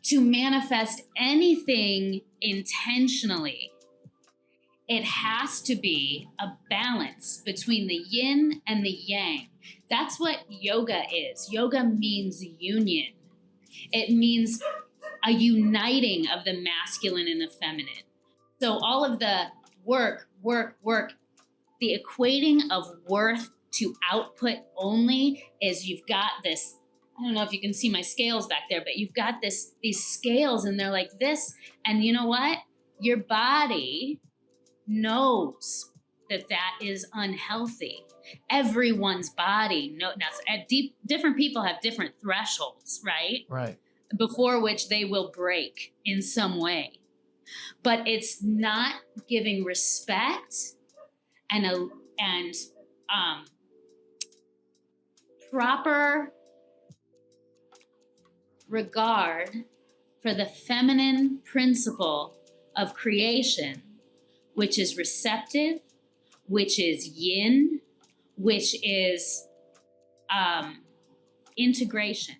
to manifest anything intentionally, it has to be a balance between the yin and the yang. That's what yoga is. Yoga means union. It means a uniting of the masculine and the feminine. So all of the work, the equating of worth to output only is you've got this, I don't know if you can see my scales back there, but you've got these scales and they're like this. And you know what? Your body knows that is unhealthy. Everyone's body knows. Now, different people have different thresholds, right? Right. Before which they will break in some way. But it's not giving respect and proper regard for the feminine principle of creation, which is receptive, which is yin, which is integration.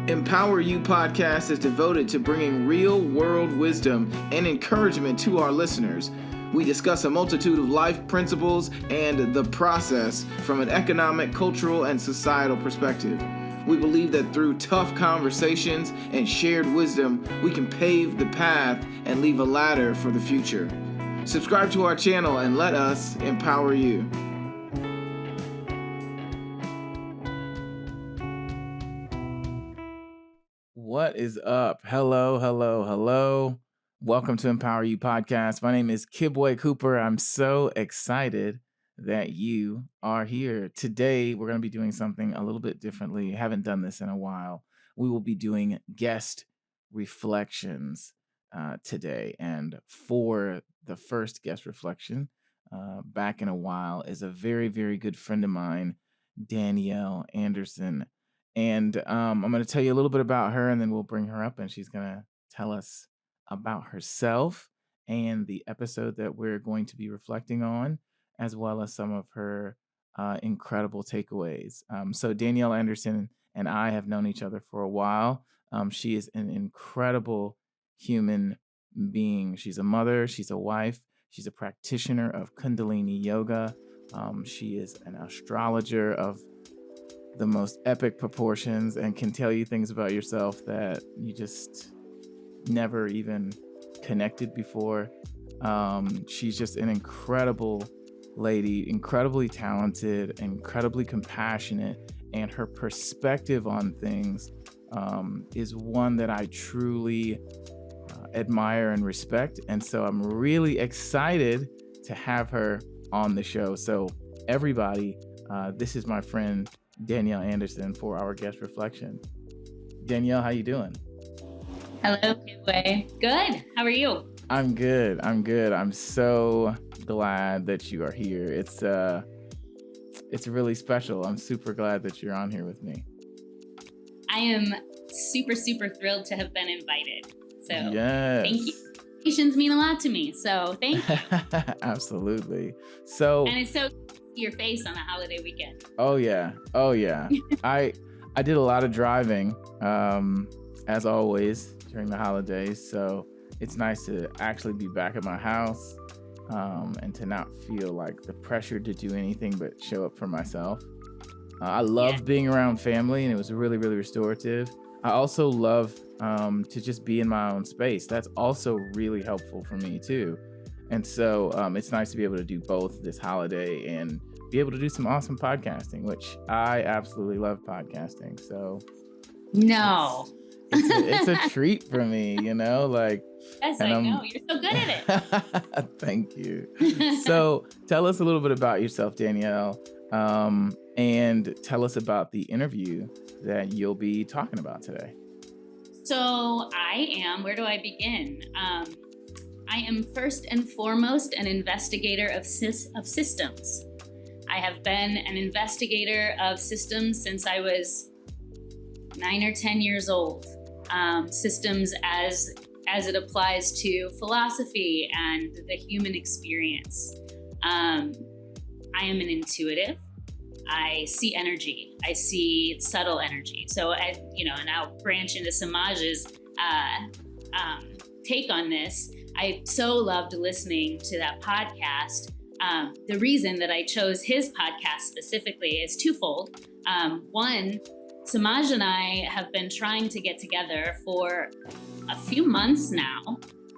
Empower You podcast is devoted to bringing real-world wisdom and encouragement to our listeners. We discuss a multitude of life principles and the process from an economic, cultural, and societal perspective. We believe that through tough conversations and shared wisdom, we can pave the path and leave a ladder for the future. Subscribe to our channel and let us empower you. What is up? Hello. Welcome to Empower You podcast. My name is Kibboy Cooper. I'm so excited that you are here. Today, we're going to be doing something a little bit differently. I haven't done this in a while. We will be doing guest reflections today. And for the first guest reflection, back in a while, is a very, very good friend of mine, Danielle Andersen. And I'm going to tell you a little bit about her, and then we'll bring her up, and she's going to tell us about herself and the episode that we're going to be reflecting on, as well as some of her incredible takeaways. So Danielle Andersen and I have known each other for a while. She is an incredible human being. She's a mother. She's a wife. She's a practitioner of kundalini yoga. She is an astrologer of the most epic proportions and can tell you things about yourself that you just never even connected before. She's just an incredible lady, incredibly talented, incredibly compassionate, and her perspective on things is one that I truly admire and respect. And so I'm really excited to have her on the show. So everybody, this is my friend Danielle Andersen for our guest reflection. Danielle, how you doing? Hello, Kibboy. Good. How are you? I'm good. I'm so glad that you are here. It's really special. I'm super glad that you're on here with me. I am super, super thrilled to have been invited. So yes. Thank you. Invitations mean a lot to me. So thank you. Absolutely. So and it's so your face on a holiday weekend. Oh yeah. I did a lot of driving, as always during the holidays. So it's nice to actually be back at my house, and to not feel like the pressure to do anything but show up for myself. I love being around family, and it was really, really restorative. I also love to just be in my own space. That's also really helpful for me too. And so it's nice to be able to do both this holiday and be able to do some awesome podcasting, which I absolutely love podcasting. So no, it's a treat for me, like. Yes, I know. You're so good at it. Thank you. So tell us a little bit about yourself, Danielle, and tell us about the interview that you'll be talking about today. So where do I begin? I am first and foremost an investigator of systems. I have been an investigator of systems since I was 9 or 10 years old. Systems as it applies to philosophy and the human experience. I am an intuitive. I see energy. I see subtle energy. So, and I'll branch into Samaj's take on this. I so loved listening to that podcast. The reason that I chose his podcast specifically is twofold. One, Samaj and I have been trying to get together for a few months now.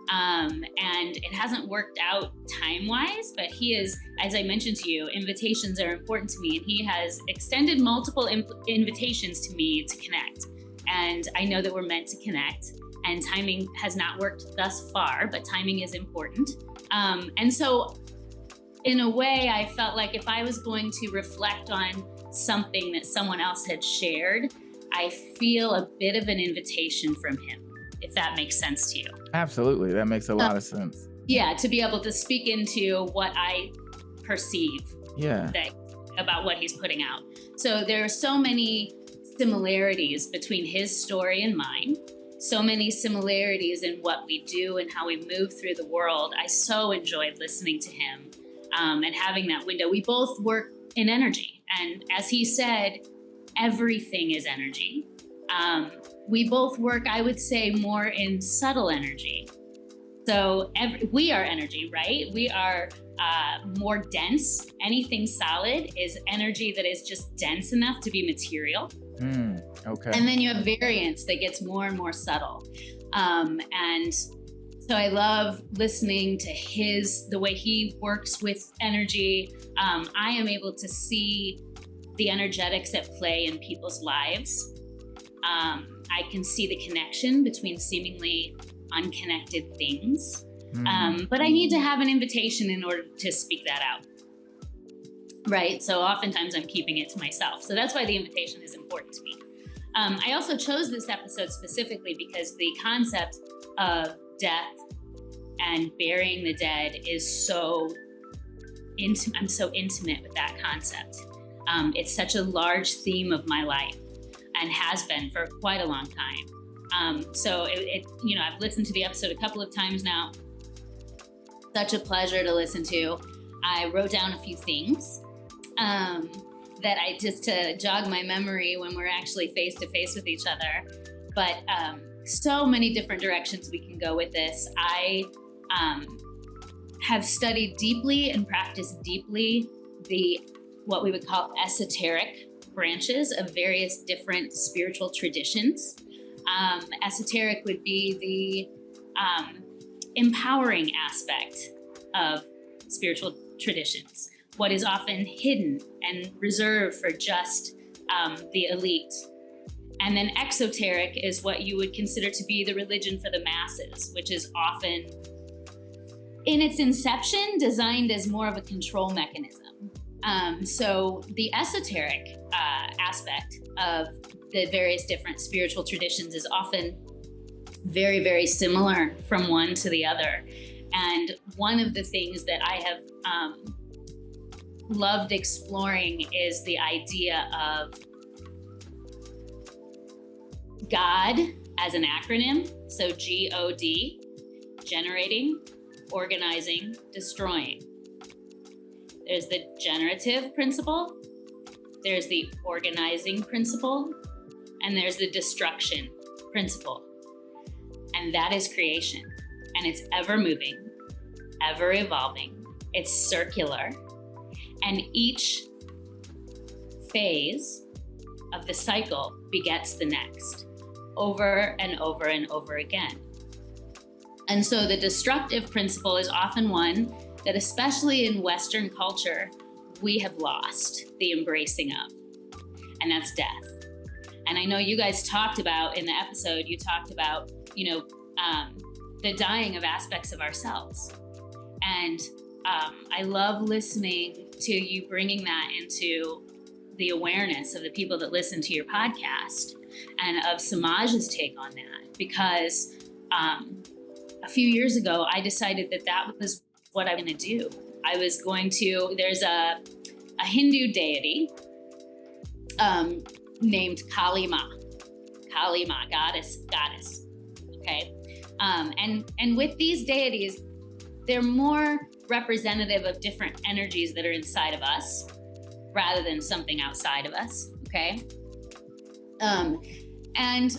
And it hasn't worked out time-wise, but he is, as I mentioned to you, invitations are important to me, and he has extended multiple invitations to me to connect. And I know that we're meant to connect, and timing has not worked thus far, but timing is important. And so in a way, I felt like if I was going to reflect on something that someone else had shared, I feel a bit of an invitation from him, if that makes sense to you. Absolutely. That makes a lot of sense. Yeah, to be able to speak into what I perceive about what he's putting out. So there are so many similarities between his story and mine, so many similarities in what we do and how we move through the world. I so enjoyed listening to him and having that window. We both work in energy. And as he said, everything is energy. We both work, I would say, more in subtle energy. So we are energy, right? We are more dense. Anything solid is energy that is just dense enough to be material. Okay. And then you have variance that gets more and more subtle. And so I love listening to the way he works with energy. I am able to see the energetics at play in people's lives. I can see the connection between seemingly unconnected things. But I need to have an invitation in order to speak that out. Right? So oftentimes I'm keeping it to myself. So that's why the invitation is important to me. I also chose this episode specifically because the concept of death and burying the dead is so intimate. I'm so intimate with that concept. It's such a large theme of my life and has been for quite a long time. So I've listened to the episode a couple of times now. Such a pleasure to listen to. I wrote down a few things that I just to jog my memory when we're actually face to face with each other. But so many different directions we can go with this. I have studied deeply and practiced deeply what we would call esoteric branches of various different spiritual traditions. Esoteric would be the empowering aspect of spiritual traditions, what is often hidden and reserved for just the elite. And then exoteric is what you would consider to be the religion for the masses, which is often, in its inception, designed as more of a control mechanism. So the esoteric aspect of the various different spiritual traditions is often very, very similar from one to the other. And one of the things that I have loved exploring is the idea of God as an acronym. So G-O-D, generating, organizing, destroying. There's the generative principle, there's the organizing principle, and there's the destruction principle. And that is creation. And it's ever moving, ever evolving. It's circular. And each phase of the cycle begets the next, over and over and over again. And so the destructive principle is often one that, especially in Western culture, we have lost the embracing of, and that's death. And I know you guys talked about, in the episode, you talked about, the dying of aspects of ourselves. And I love listening to you bringing that into the awareness of the people that listen to your podcast and of Samaj's take on that, because a few years ago, I decided that was what I'm going to do. I was going to, there's a Hindu deity named Kali Ma, goddess, okay? And with these deities, they're more representative of different energies that are inside of us. rather than something outside of us. Okay. And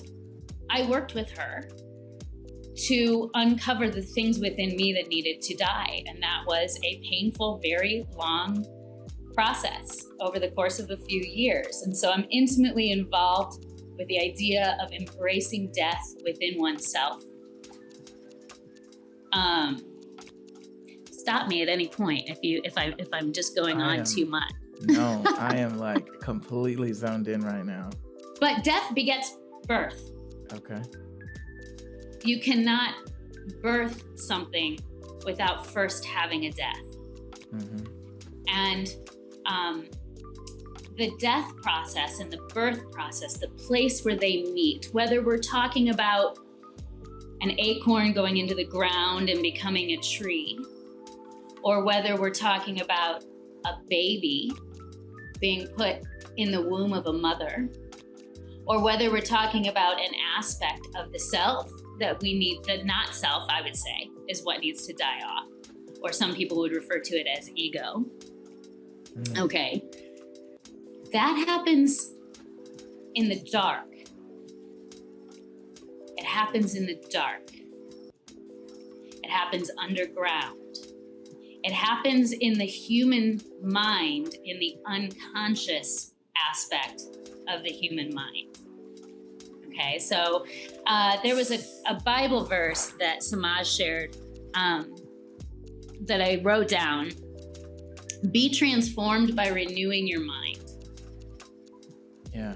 I worked with her to uncover the things within me that needed to die. And that was a painful, very long process over the course of a few years. And so I'm intimately involved with the idea of embracing death within oneself. Stop me at any point if I'm just going on too much. No, I am like completely zoned in right now. But death begets birth. Okay. You cannot birth something without first having a death. Mm-hmm. And the death process and the birth process, the place where they meet, whether we're talking about an acorn going into the ground and becoming a tree, or whether we're talking about a baby being put in the womb of a mother, or whether we're talking about an aspect of the self that we need, the not self, I would say, is what needs to die off. Or some people would refer to it as ego. Mm. Okay. That happens in the dark. It happens in the dark. It happens underground. It happens in the human mind, in the unconscious aspect of the human mind. Okay, so there was a Bible verse that Samaj shared that I wrote down. Be transformed by renewing your mind. Yeah.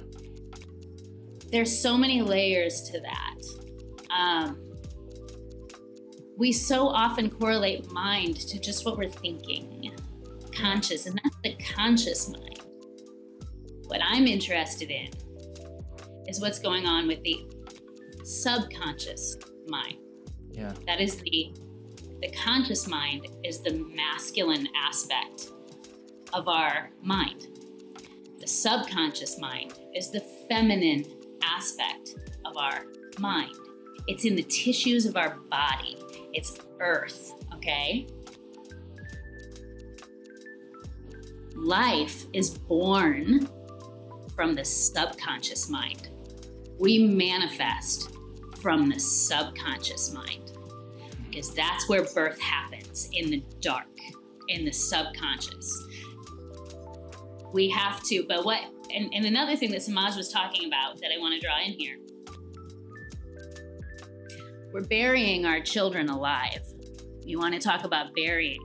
There's so many layers to that. We so often correlate mind to just what we're thinking, conscious, and that's the conscious mind. What I'm interested in is what's going on with the subconscious mind. Yeah. That is the conscious mind is the masculine aspect of our mind. The subconscious mind is the feminine aspect of our mind. It's in the tissues of our body. It's earth, okay? Life is born from the subconscious mind. We manifest from the subconscious mind because that's where birth happens, in the dark, in the subconscious. We have to, but what, and another thing that Samaj was talking about that I want to draw in here, we're burying our children alive. You want to talk about burying.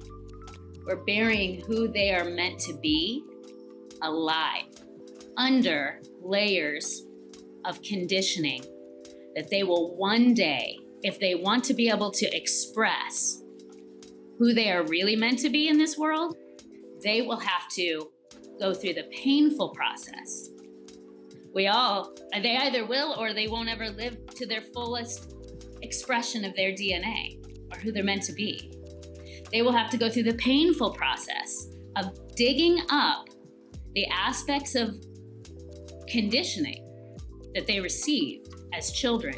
We're burying who they are meant to be alive under layers of conditioning that they will one day, if they want to be able to express who they are really meant to be in this world, they will have to go through the painful process. They either will or they won't ever live to their fullest expression of their DNA or who they're meant to be. They will have to go through the painful process of digging up the aspects of conditioning that they received as children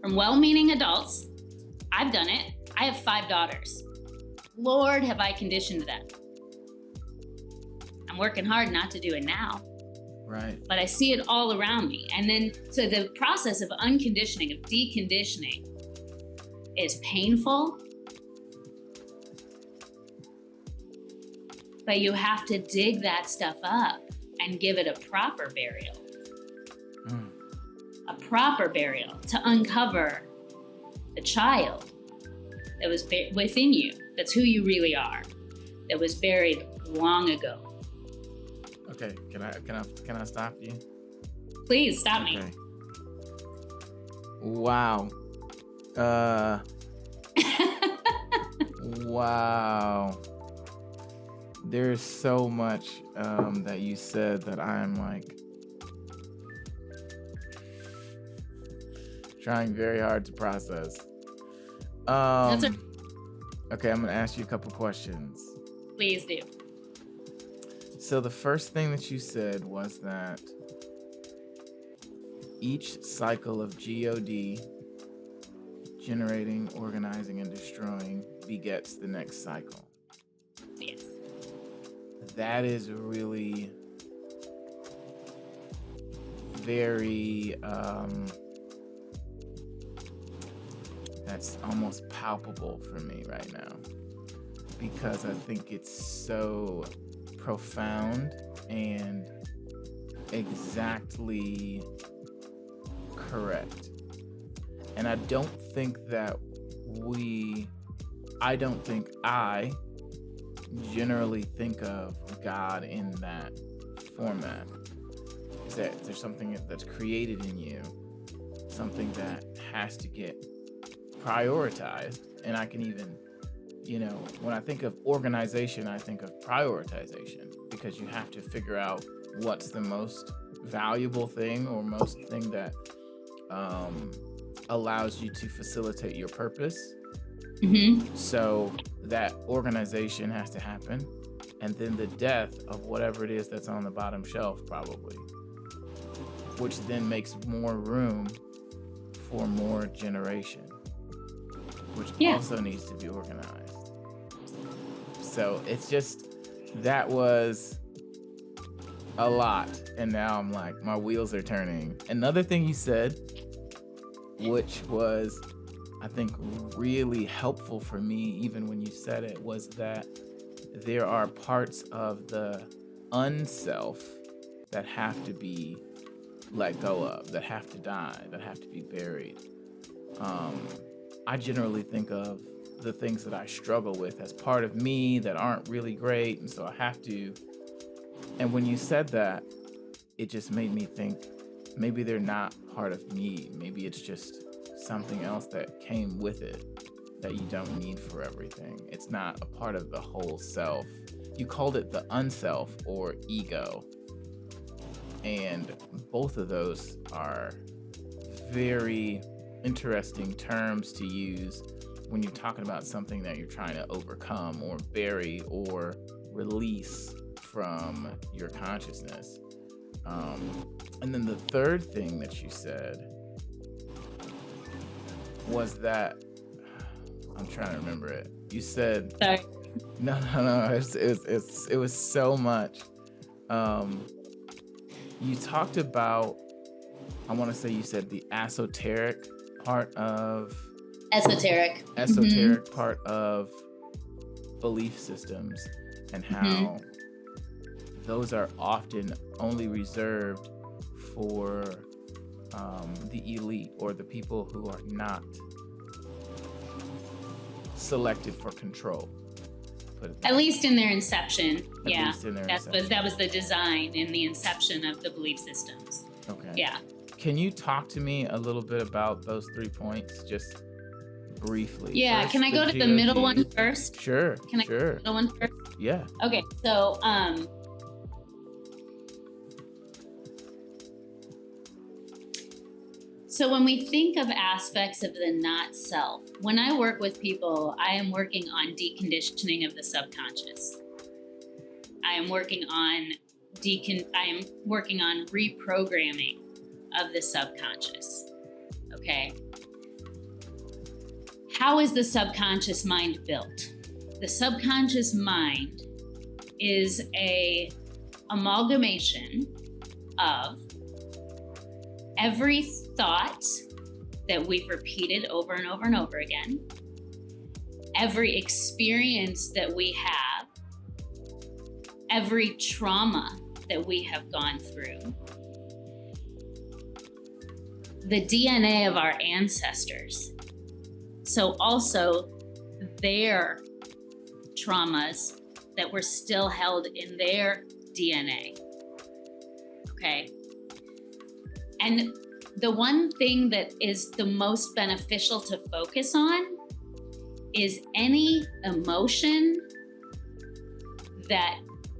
from well-meaning adults. I've done it. I have 5 daughters. Lord, have I conditioned them. I'm working hard not to do it now. Right. But I see it all around me. And then, so the process of unconditioning, of deconditioning is painful. But you have to dig that stuff up and give it a proper burial. Mm. A proper burial to uncover the child that was within you. That's who you really are. That was buried long ago. Okay, can I stop you? Please stop me. Wow. Wow. There's so much that you said that I'm like trying very hard to process. Okay, I'm gonna ask you a couple questions. Please do. So the first thing that you said was that each cycle of GOD, generating, organizing, and destroying, begets the next cycle. Yes. that is really very, that's almost palpable for me right now, because I think it's so profound and exactly correct. And I don't think I generally think of God in that format. Is that there's something that's created in you, something that has to get prioritized. And I can even, when I think of organization, I think of prioritization, because you have to figure out what's the most valuable thing or most thing that allows you to facilitate your purpose. Mm-hmm. So that organization has to happen, and then the death of whatever it is that's on the bottom shelf, probably, which then makes more room for more generation, which also needs to be organized. So it's just, that was a lot. And now I'm like, my wheels are turning. Another thing you said, which was, I think, really helpful for me, even when you said it, was that there are parts of the unself that have to be let go of, that have to die, that have to be buried. I generally think of the things that I struggle with as part of me that aren't really great, and so I have to. And when you said that, it just made me think, maybe they're not part of me. Maybe it's just something else that came with it that you don't need for everything. It's not a part of the whole self. You called it the unself or ego. And both of those are very interesting terms to use when you're talking about something that you're trying to overcome or bury or release from your consciousness. And then the third thing that you said was that, I'm trying to remember it. You said, Sorry. No. It was so much. You talked about, I want to say you said the esoteric part of part of belief systems, and how those are often only reserved for the elite or the people who are not selected for control. At least in their inception. That was the design in the inception of the belief systems. Okay. Yeah. Can you talk to me a little bit about those 3 points, just briefly? Yeah. First, can I go to the middle one first? Sure. Can I go to the middle one first? Yeah. Okay. So, So when we think of aspects of the not self, when I work with people, I am working on deconditioning of the subconscious. I am working on reprogramming of the subconscious. Okay. How is the subconscious mind built? The subconscious mind is a amalgamation of every thought that we've repeated over and over and over again, every experience that we have, every trauma that we have gone through, the DNA of our ancestors. So also their traumas that were still held in their DNA. Okay. And the one thing that is the most beneficial to focus on is any emotion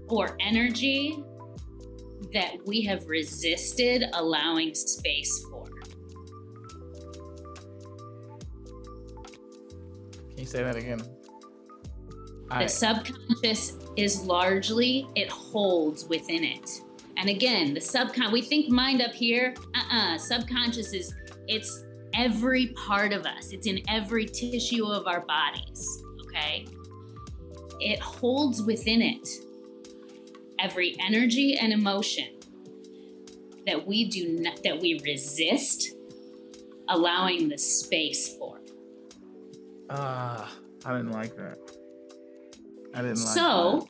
or energy that we have resisted allowing space for. Can you say that again? The subconscious is largely, it holds within it. And again, we think mind up here. Subconscious it's every part of us. It's in every tissue of our bodies, okay? It holds within it every energy and emotion that we resist allowing the space for. I didn't like that. I didn't like So,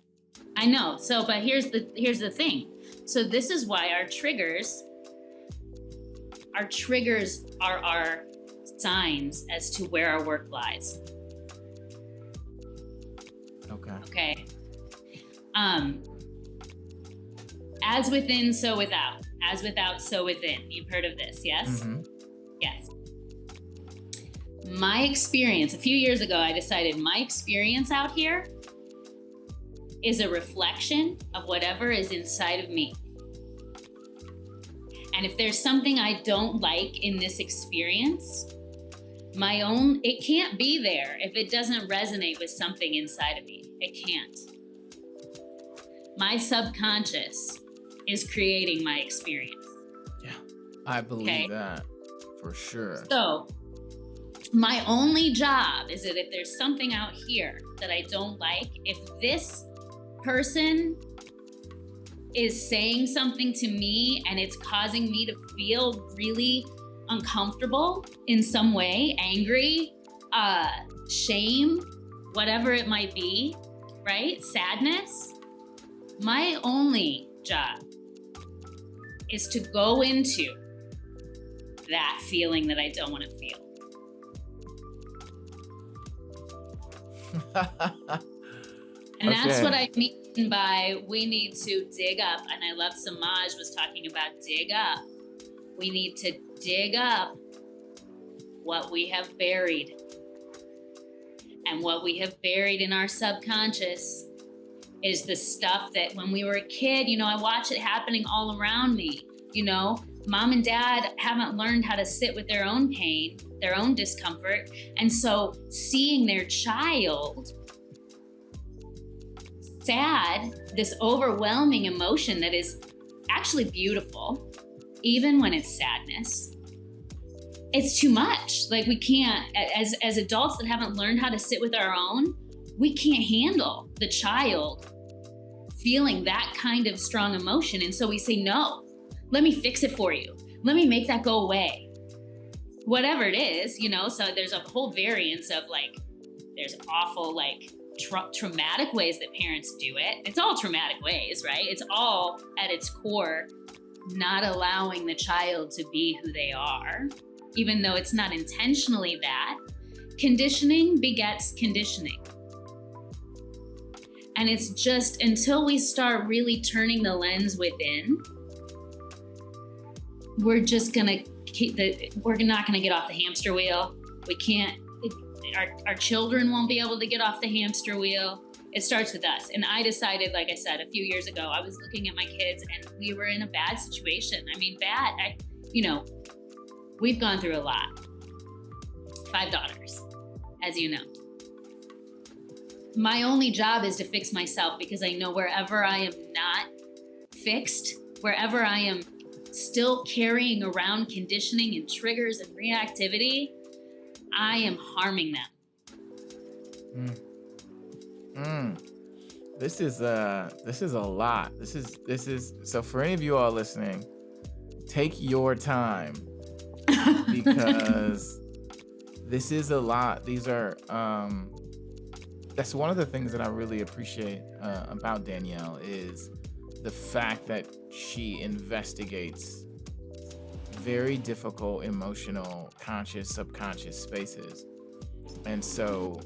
I know. So, but here's the thing. So this is why our triggers are our signs as to where our work lies. Okay. As within, so without. As without, so within. You've heard of this, yes? Mm-hmm. Yes. My experience, a few years ago, I decided my experience out here is a reflection of whatever is inside of me. And if there's something I don't like in this experience, it can't be there if it doesn't resonate with something inside of me. It can't. My subconscious is creating my experience. Yeah, I believe that for sure. So my only job is that if there's something out here that I don't like, if this person is saying something to me and it's causing me to feel really uncomfortable in some way, angry, shame, whatever it might be, right? Sadness. My only job is to go into that feeling that I don't want to feel. And that's what I mean by we need to dig up. And I love Samaj was talking about dig up. We need to dig up what we have buried. And what we have buried in our subconscious is the stuff that when we were a kid, I watch it happening all around me. Mom and dad haven't learned how to sit with their own pain, their own discomfort. And so seeing their child sad, this overwhelming emotion that is actually beautiful, even when it's sadness, it's too much. Like we can't, as adults that haven't learned how to sit with our own, we can't handle the child feeling that kind of strong emotion. And so we say, no, let me fix it for you. Let me make that go away. Whatever it is, so there's a whole variance of there's awful, traumatic ways that parents do it. It's all traumatic ways, right? It's all at its core, not allowing the child to be who they are, even though it's not intentionally that. Conditioning begets conditioning. And it's just until we start really turning the lens within, we're just gonna we're not gonna get off the hamster wheel. We can't, our children won't be able to get off the hamster wheel. It starts with us. And I decided, like I said, a few years ago, I was looking at my kids and we were in a bad situation. I mean, bad, we've gone through a lot. 5 daughters, as you know. My only job is to fix myself because I know wherever I am not fixed, wherever I am still carrying around conditioning and triggers and reactivity, I am harming them. This is a lot. This is so for any of you all listening, take your time because this is a lot. These are that's one of the things that I really appreciate about Danielle is the fact that she investigates very difficult emotional, conscious, subconscious spaces. And so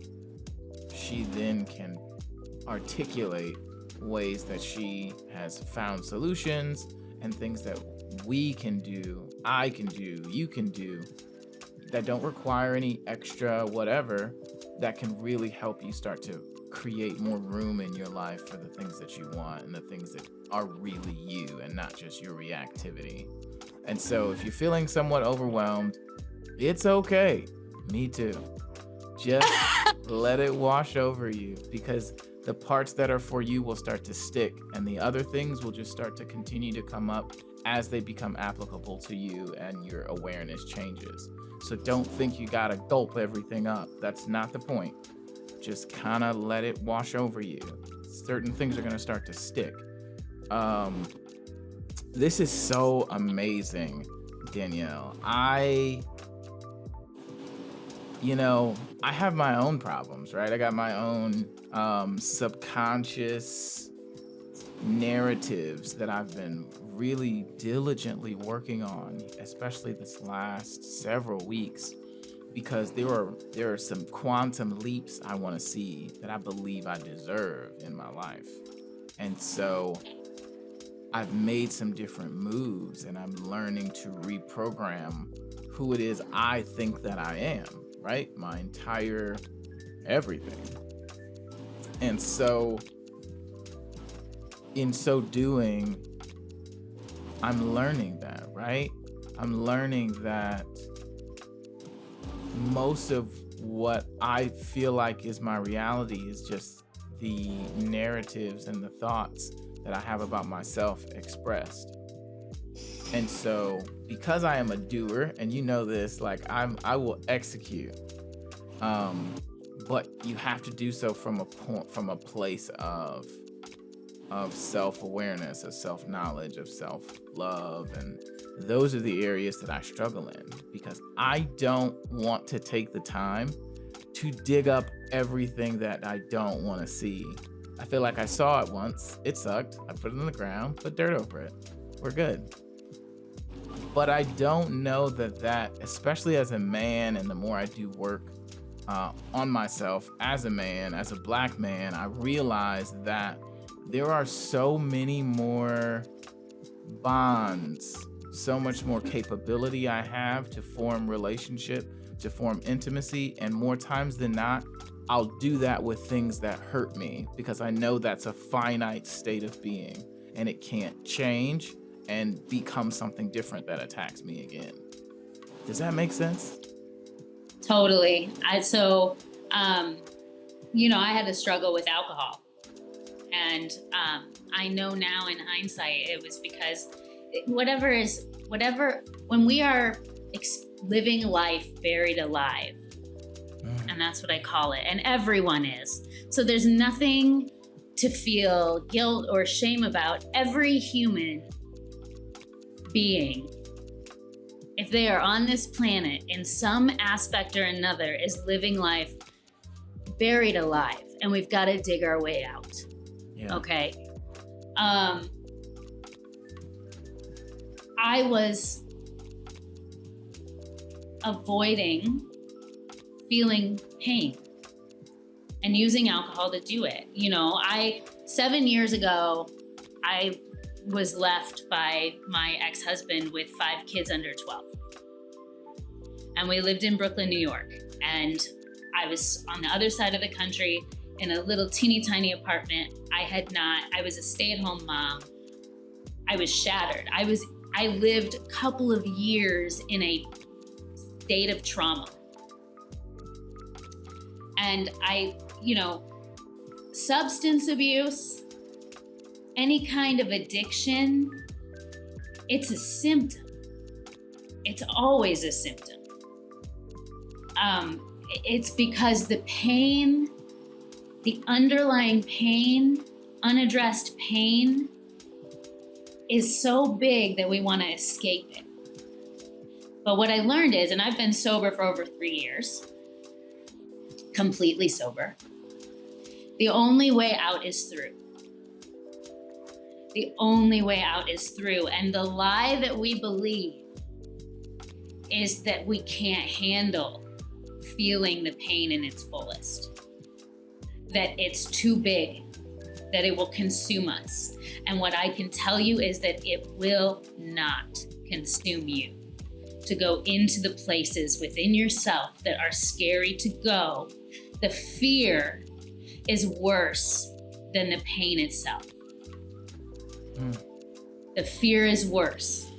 she then can articulate ways that she has found solutions and things that we can do, I can do, you can do, that don't require any extra whatever, that can really help you start to create more room in your life for the things that you want and the things that are really you and not just your reactivity. And so if you're feeling somewhat overwhelmed, it's okay. Me too. Just let it wash over you because the parts that are for you will start to stick and the other things will just start to continue to come up as they become applicable to you and your awareness changes. So don't think you gotta gulp everything up. That's not the point. Just kind of let it wash over you. Certain things are gonna start to stick. This is so amazing, Danielle. I have my own problems, right? I got my own subconscious narratives that I've been really diligently working on, especially this last several weeks, because there are some quantum leaps I want to see that I believe I deserve in my life. And so I've made some different moves, and I'm learning to reprogram who it is I think that I am, right? My entire everything. And so in so doing, I'm learning that, right? I'm learning that most of what I feel like is my reality is just the narratives and the thoughts that I have about myself expressed. And so because I am a doer, and you know this, like I will execute, but you have to do so from a place of self-awareness, of self-knowledge, of self-love. And those are the areas that I struggle in, because I don't want to take the time to dig up everything that I don't want to see. I feel like I saw it once, it sucked, I put it in the ground, put dirt over it, we're good. But I don't know that, especially as a man, and the more I do work on myself as a man, as a Black man, I realize that there are so many more bonds, so much more capability I have to form relationship, to form intimacy, and more times than not, I'll do that with things that hurt me, because I know that's a finite state of being and it can't change and become something different that attacks me again. Does that make sense? Totally. I had a struggle with alcohol. And I know now in hindsight, it was because when we are living life buried alive, and that's what I call it, and everyone is. So there's nothing to feel guilt or shame about. Every human being, if they are on this planet in some aspect or another, is living life buried alive, and we've got to dig our way out. Yeah. Okay. I was avoiding feeling pain and using alcohol to do it. 7 years ago, I was left by my ex-husband with 5 kids under 12. And we lived in Brooklyn, New York. And I was on the other side of the country in a little teeny tiny apartment. I was a stay-at-home mom. I was shattered. I lived a couple of years in a state of trauma. And substance abuse, any kind of addiction, it's a symptom. It's always a symptom. It's because the pain, the underlying pain, unaddressed pain, is so big that we want to escape it. But what I learned is, and I've been sober for over 3 years, completely sober, the only way out is through. The only way out is through. And the lie that we believe is that we can't handle feeling the pain in its fullest, that it's too big, that it will consume us. And what I can tell you is that it will not consume you. To go into the places within yourself that are scary to go, the fear is worse than the pain itself. The fear is worse.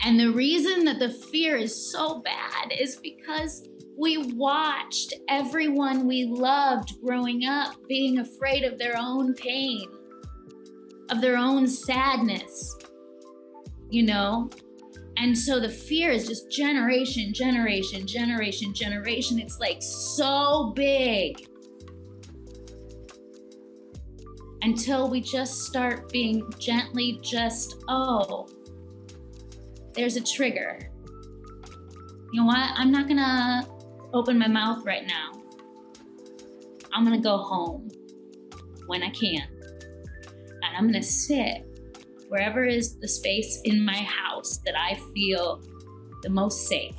And the reason that the fear is so bad is because we watched everyone we loved growing up being afraid of their own pain, of their own sadness, And so the fear is just generation. It's like so big. until we just start being gently oh, there's a trigger. You know what? I'm not gonna open my mouth right now. I'm gonna go home when I can. And I'm gonna sit wherever is the space in my house that I feel the most safe,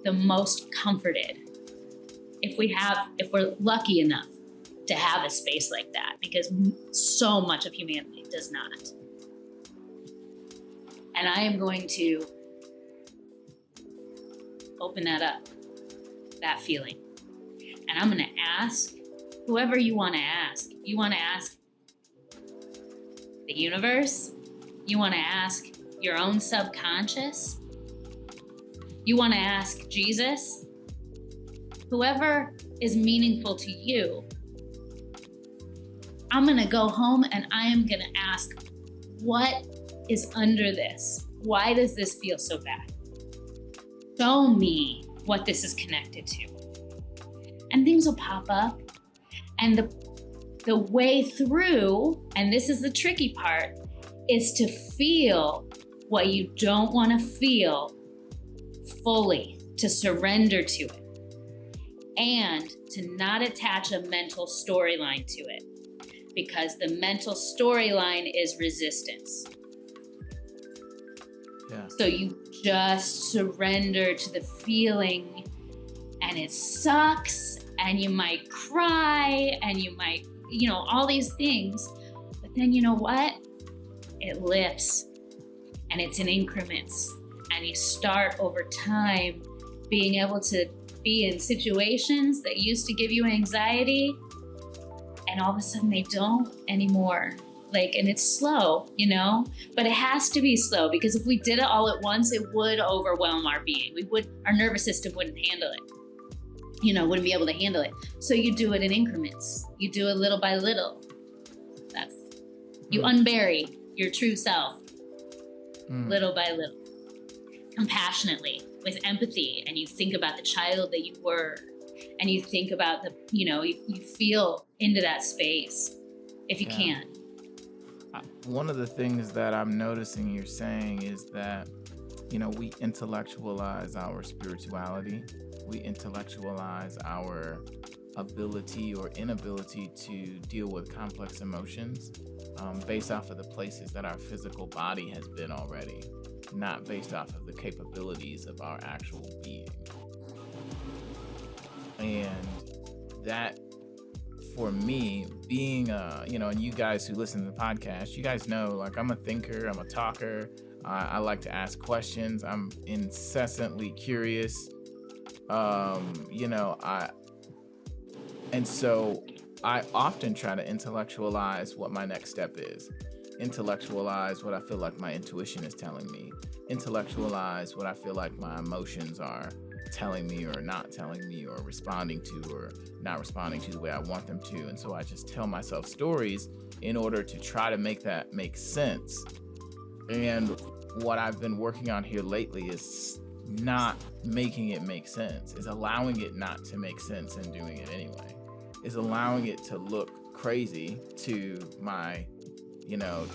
the most comforted. If we're lucky enough to have a space like that, because so much of humanity does not. And I am going to open that up, that feeling. And I'm going to ask whoever you want to ask. You want to ask the universe? You want to ask your own subconscious? You want to ask Jesus? Whoever is meaningful to you, I'm going to go home and I am going to ask, what is under this? Why does this feel so bad? Show me what this is connected to. And things will pop up. And the way through, and this is the tricky part, is to feel what you don't want to feel fully, to surrender to it, and to not attach a mental storyline to it, because the mental storyline is resistance. Yeah. So you just surrender to the feeling, and it sucks, and you might cry, and you might, all these things. But then you know what? It lifts, and it's in increments. And you start over time being able to be in situations that used to give you anxiety, and all of a sudden they don't anymore. And it's slow, but it has to be slow, because if we did it all at once, it would overwhelm our being. Our nervous system wouldn't handle it, wouldn't be able to handle it. So you do it in increments. You do it little by little. You unbury your true self little by little, compassionately, with empathy. And you think about the child that you were, and you think about you feel into that space if you can. One of the things that I'm noticing you're saying is that, we intellectualize our spirituality. We intellectualize our ability or inability to deal with complex emotions based off of the places that our physical body has been already, not based off of the capabilities of our actual being. And that, for me, being and you guys who listen to the podcast, you guys know, I'm a thinker, I'm a talker. I like to ask questions. I'm incessantly curious. And so I often try to intellectualize what my next step is, intellectualize what I feel like my intuition is telling me, intellectualize what I feel like my emotions are telling me or not telling me, or responding to or not responding to the way I want them to. And so I just tell myself stories in order to try to make that make sense. And what I've been working on here lately is not making it make sense, is allowing it not to make sense and doing it anyway, is allowing it to look crazy to my,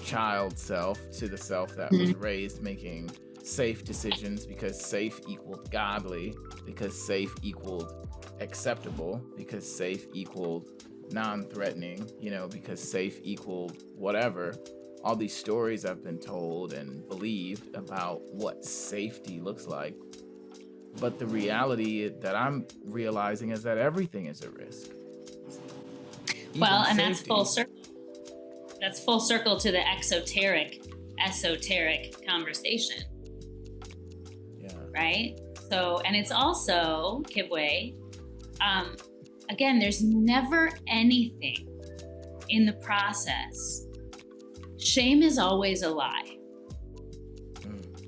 child self, to the self that was raised making safe decisions because safe equaled godly, because safe equaled acceptable, because safe equaled non-threatening, because safe equaled whatever. All these stories I've been told and believed about what safety looks like. But the reality that I'm realizing is that everything is a risk. Well, and that's full circle. That's full circle to the esoteric conversation. Yeah. Right? So, and it's also, Kibwe, again, there's never anything in the process. Shame is always a lie.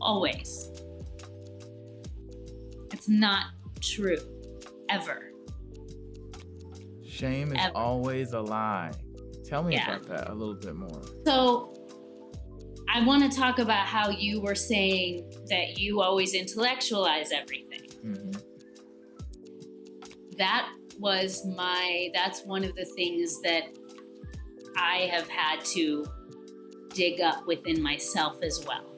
Always. It's not true. Ever. Shame is always a lie. Tell me about that a little bit more. So I want to talk about how you were saying that you always intellectualize everything. Mm-hmm. That's one of the things that I have had to dig up within myself as well.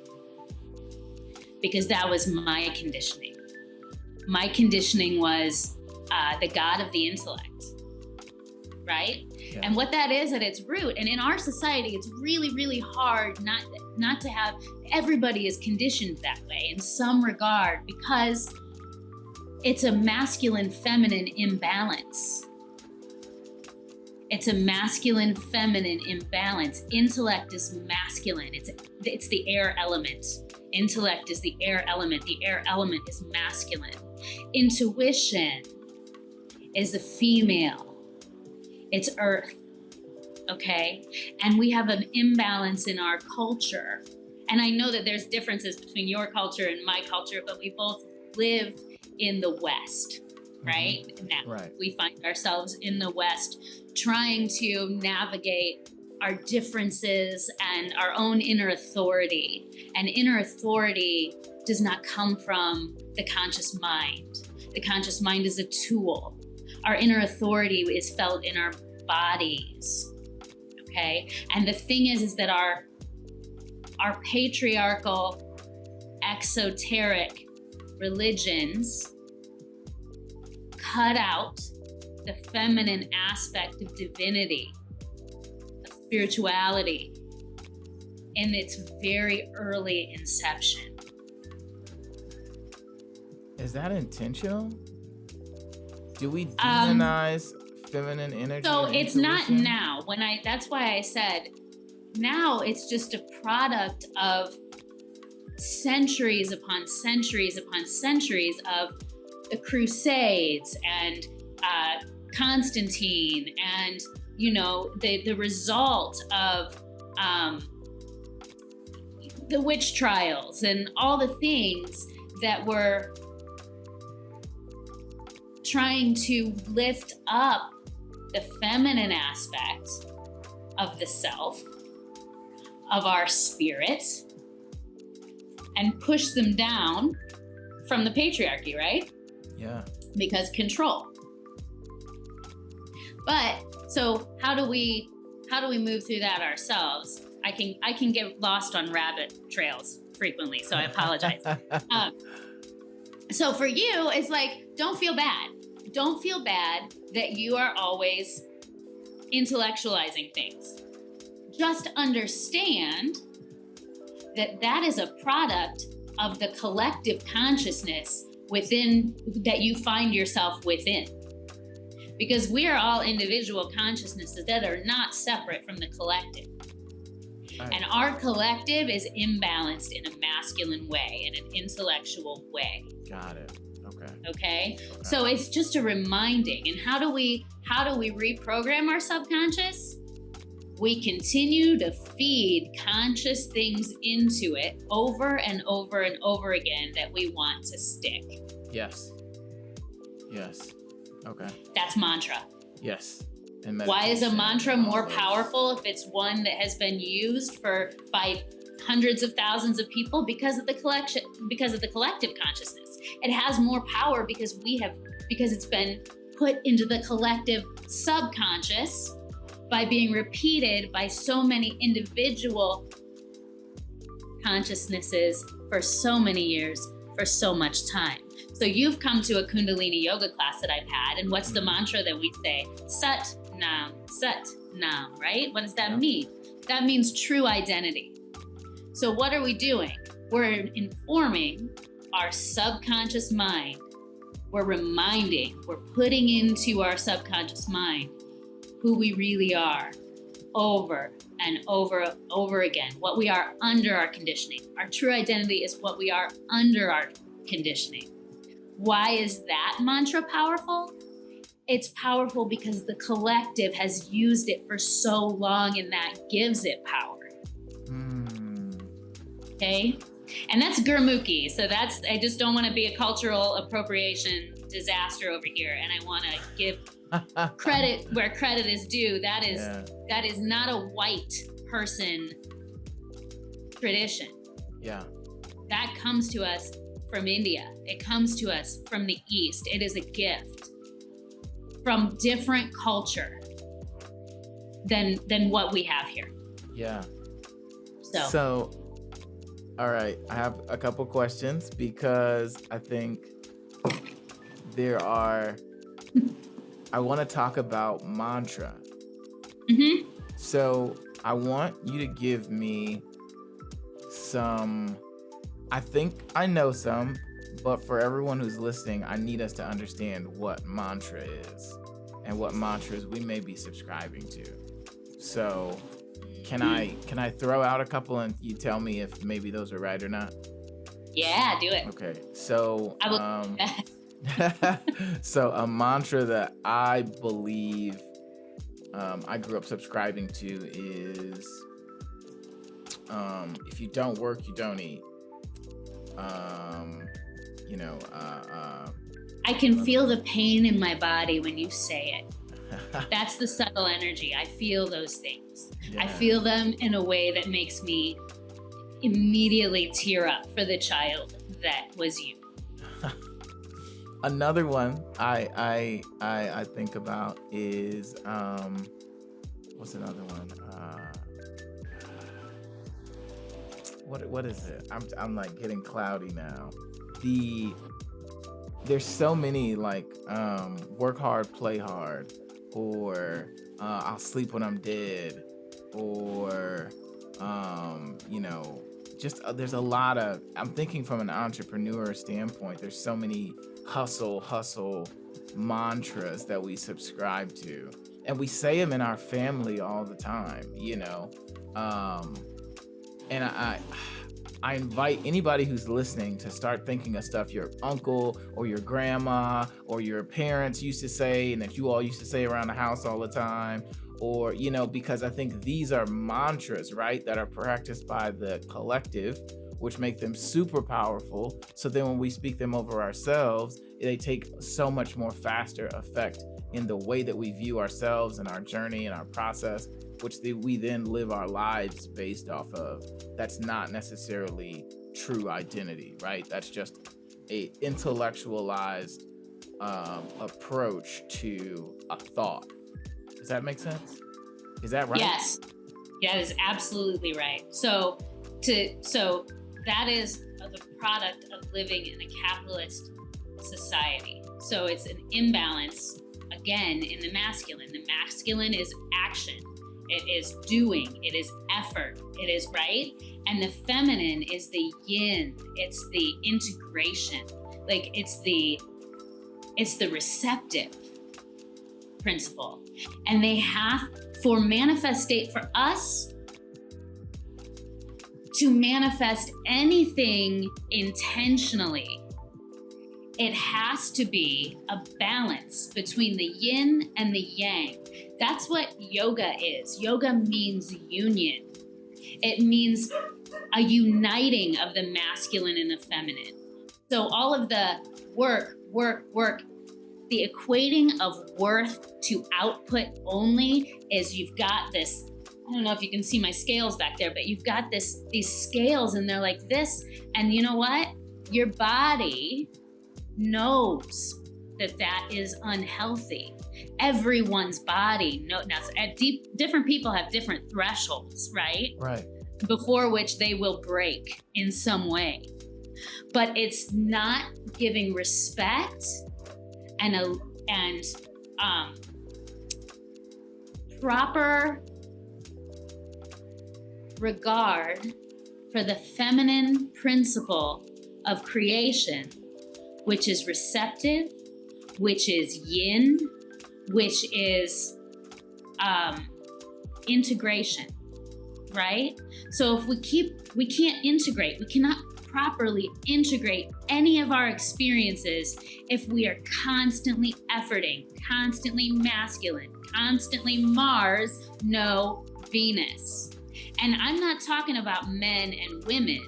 Because that was my conditioning. My conditioning was the God of the intellect, right? Yeah. And what that is at its root, and in our society, it's really, really hard not to have, everybody is conditioned that way in some regard because it's a masculine-feminine imbalance. It's a masculine-feminine imbalance. Intellect is masculine. It's the air element. Intellect is the air element. The air element is masculine. Intuition is the female. It's earth, okay? And we have an imbalance in our culture. And I know that there's differences between your culture and my culture, but we both lived in the West, right? Mm-hmm. Now we find ourselves in the West trying to navigate our differences and our own inner authority. And inner authority does not come from the conscious mind. The conscious mind is a tool. Our inner authority is felt in our bodies, okay? And the thing is that our patriarchal, exoteric religions cut out the feminine aspect of divinity, of spirituality, in its very early inception. Is that intentional? Do we demonize feminine energy? So it's not now. That's why I said now it's just a product of centuries upon centuries upon centuries of the Crusades and Constantine, and the result of the witch trials and all the things that were trying to lift up the feminine aspect of the self, of our spirit, and push them down from the patriarchy, right? Yeah. Because control. But so how do we move through that ourselves? I can get lost on rabbit trails frequently, so I apologize. So for you, it's like, don't feel bad. Don't feel bad that you are always intellectualizing things. Just understand that is a product of the collective consciousness within that you find yourself within. Because we are all individual consciousnesses that are not separate from the collective. Right. And our collective is imbalanced in a masculine way, in an intellectual way. Got it. Okay. So it's just a reminding. And how do we reprogram our subconscious? We continue to feed conscious things into it over and over and over again that we want to stick. Yes. Okay. That's mantra. Yes. Why is a mantra more powerful if it's one that has been used by hundreds of thousands of people? Because of the collective consciousness. It has more power because it's been put into the collective subconscious by being repeated by so many individual consciousnesses for so many years, for so much time. So you've come to a kundalini yoga class that I've had, and what's the mantra that we say? Sat Nam, right? What does that mean? That means true identity. So what are we doing? We're informing our subconscious mind. We're putting into our subconscious mind who we really are over and over again, what we are under our conditioning. Our true identity is what we are under our conditioning. Why is that mantra powerful? It's powerful because the collective has used it for so long, and that gives it power. Okay? And that's Gurmukhi. So I just don't want to be a cultural appropriation disaster over here. And I want to give credit where credit is due. That is not a white person tradition. Yeah. That comes to us from India. It comes to us from the East. It is a gift from different culture. than what we have here. Yeah. So So, all right, I have a couple questions because I think I want to talk about mantra. mhm. So I want you to give me some, I think I know some, but for everyone who's listening, I need us to understand what mantra is and what mantras we may be subscribing to. So can I throw out a couple and you tell me if maybe those are right or not? Yeah, do it. Okay. So I will. so a mantra that I believe I grew up subscribing to is if you don't work, you don't eat. I can feel the pain in my body when you say it. That's the subtle energy. I feel those things. Yeah. I feel them in a way that makes me immediately tear up for the child that was you. Another one I think about is what's another one? What is it? I'm like getting cloudy now. There's so many like work hard, play hard, or I'll sleep when I'm dead, or just there's a lot of, I'm thinking from an entrepreneur standpoint, there's so many hustle mantras that we subscribe to, and we say them in our family all the time, and I invite anybody who's listening to start thinking of stuff your uncle or your grandma or your parents used to say and that you all used to say around the house all the time, or because I think these are mantras, right, that are practiced by the collective, which make them super powerful. So then when we speak them over ourselves, they take so much more faster effect in the way that we view ourselves and our journey and our process, which we then live our lives based off of. That's not necessarily true identity, right? That's just a intellectualized approach to a thought. Does that make sense? Is that right? Yes, that is absolutely right. So that is the product of living in a capitalist society. So it's an imbalance, again, in the masculine. The masculine is action. It is doing. It is effort. It is right. And the feminine is the yin. It's the integration. Like it's the receptive principle. And they have, for us to manifest anything intentionally, it has to be a balance between the yin and the yang. That's what yoga is. Yoga means union. It means a uniting of the masculine and the feminine. So all of the work, the equating of worth to output only is you've got this, I don't know if you can see my scales back there, but you've got these scales and they're like this. And you know what? Your body knows that is unhealthy. Everyone's body knows. Now, different people have different thresholds, right? Right. Before which they will break in some way. But it's not giving respect and proper regard for the feminine principle of creation, which is receptive, which is yin, which is integration, right? So if we can't integrate, we cannot properly integrate any of our experiences if we are constantly efforting, constantly masculine, constantly Mars, no Venus. And I'm not talking about men and women.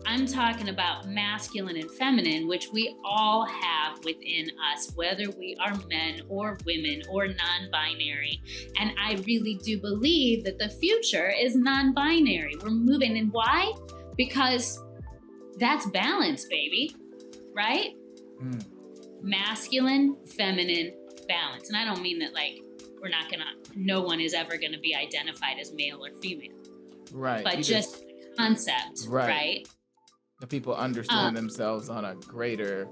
I'm talking about masculine and feminine, which we all have within us, whether we are men or women or non-binary. And I really do believe that the future is non-binary. We're moving. And why? Because that's balance, baby, right? Masculine, feminine, balance. And I don't mean that like no one is ever gonna be identified as male or female. Right. But just the concept, right? The people understand themselves on a greater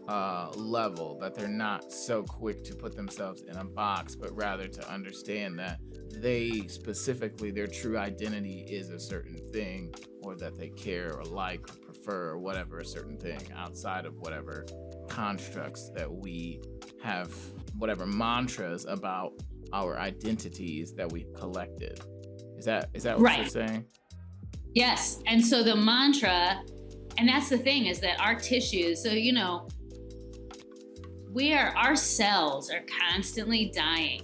level, that they're not so quick to put themselves in a box, but rather to understand that they specifically, their true identity is a certain thing, or that they care or like or prefer or whatever, a certain thing outside of whatever constructs that we have, whatever mantras about our identities that we've collected. Is that what you're saying? Yes. And so the mantra, and that's the thing, is that our tissues, so our cells are constantly dying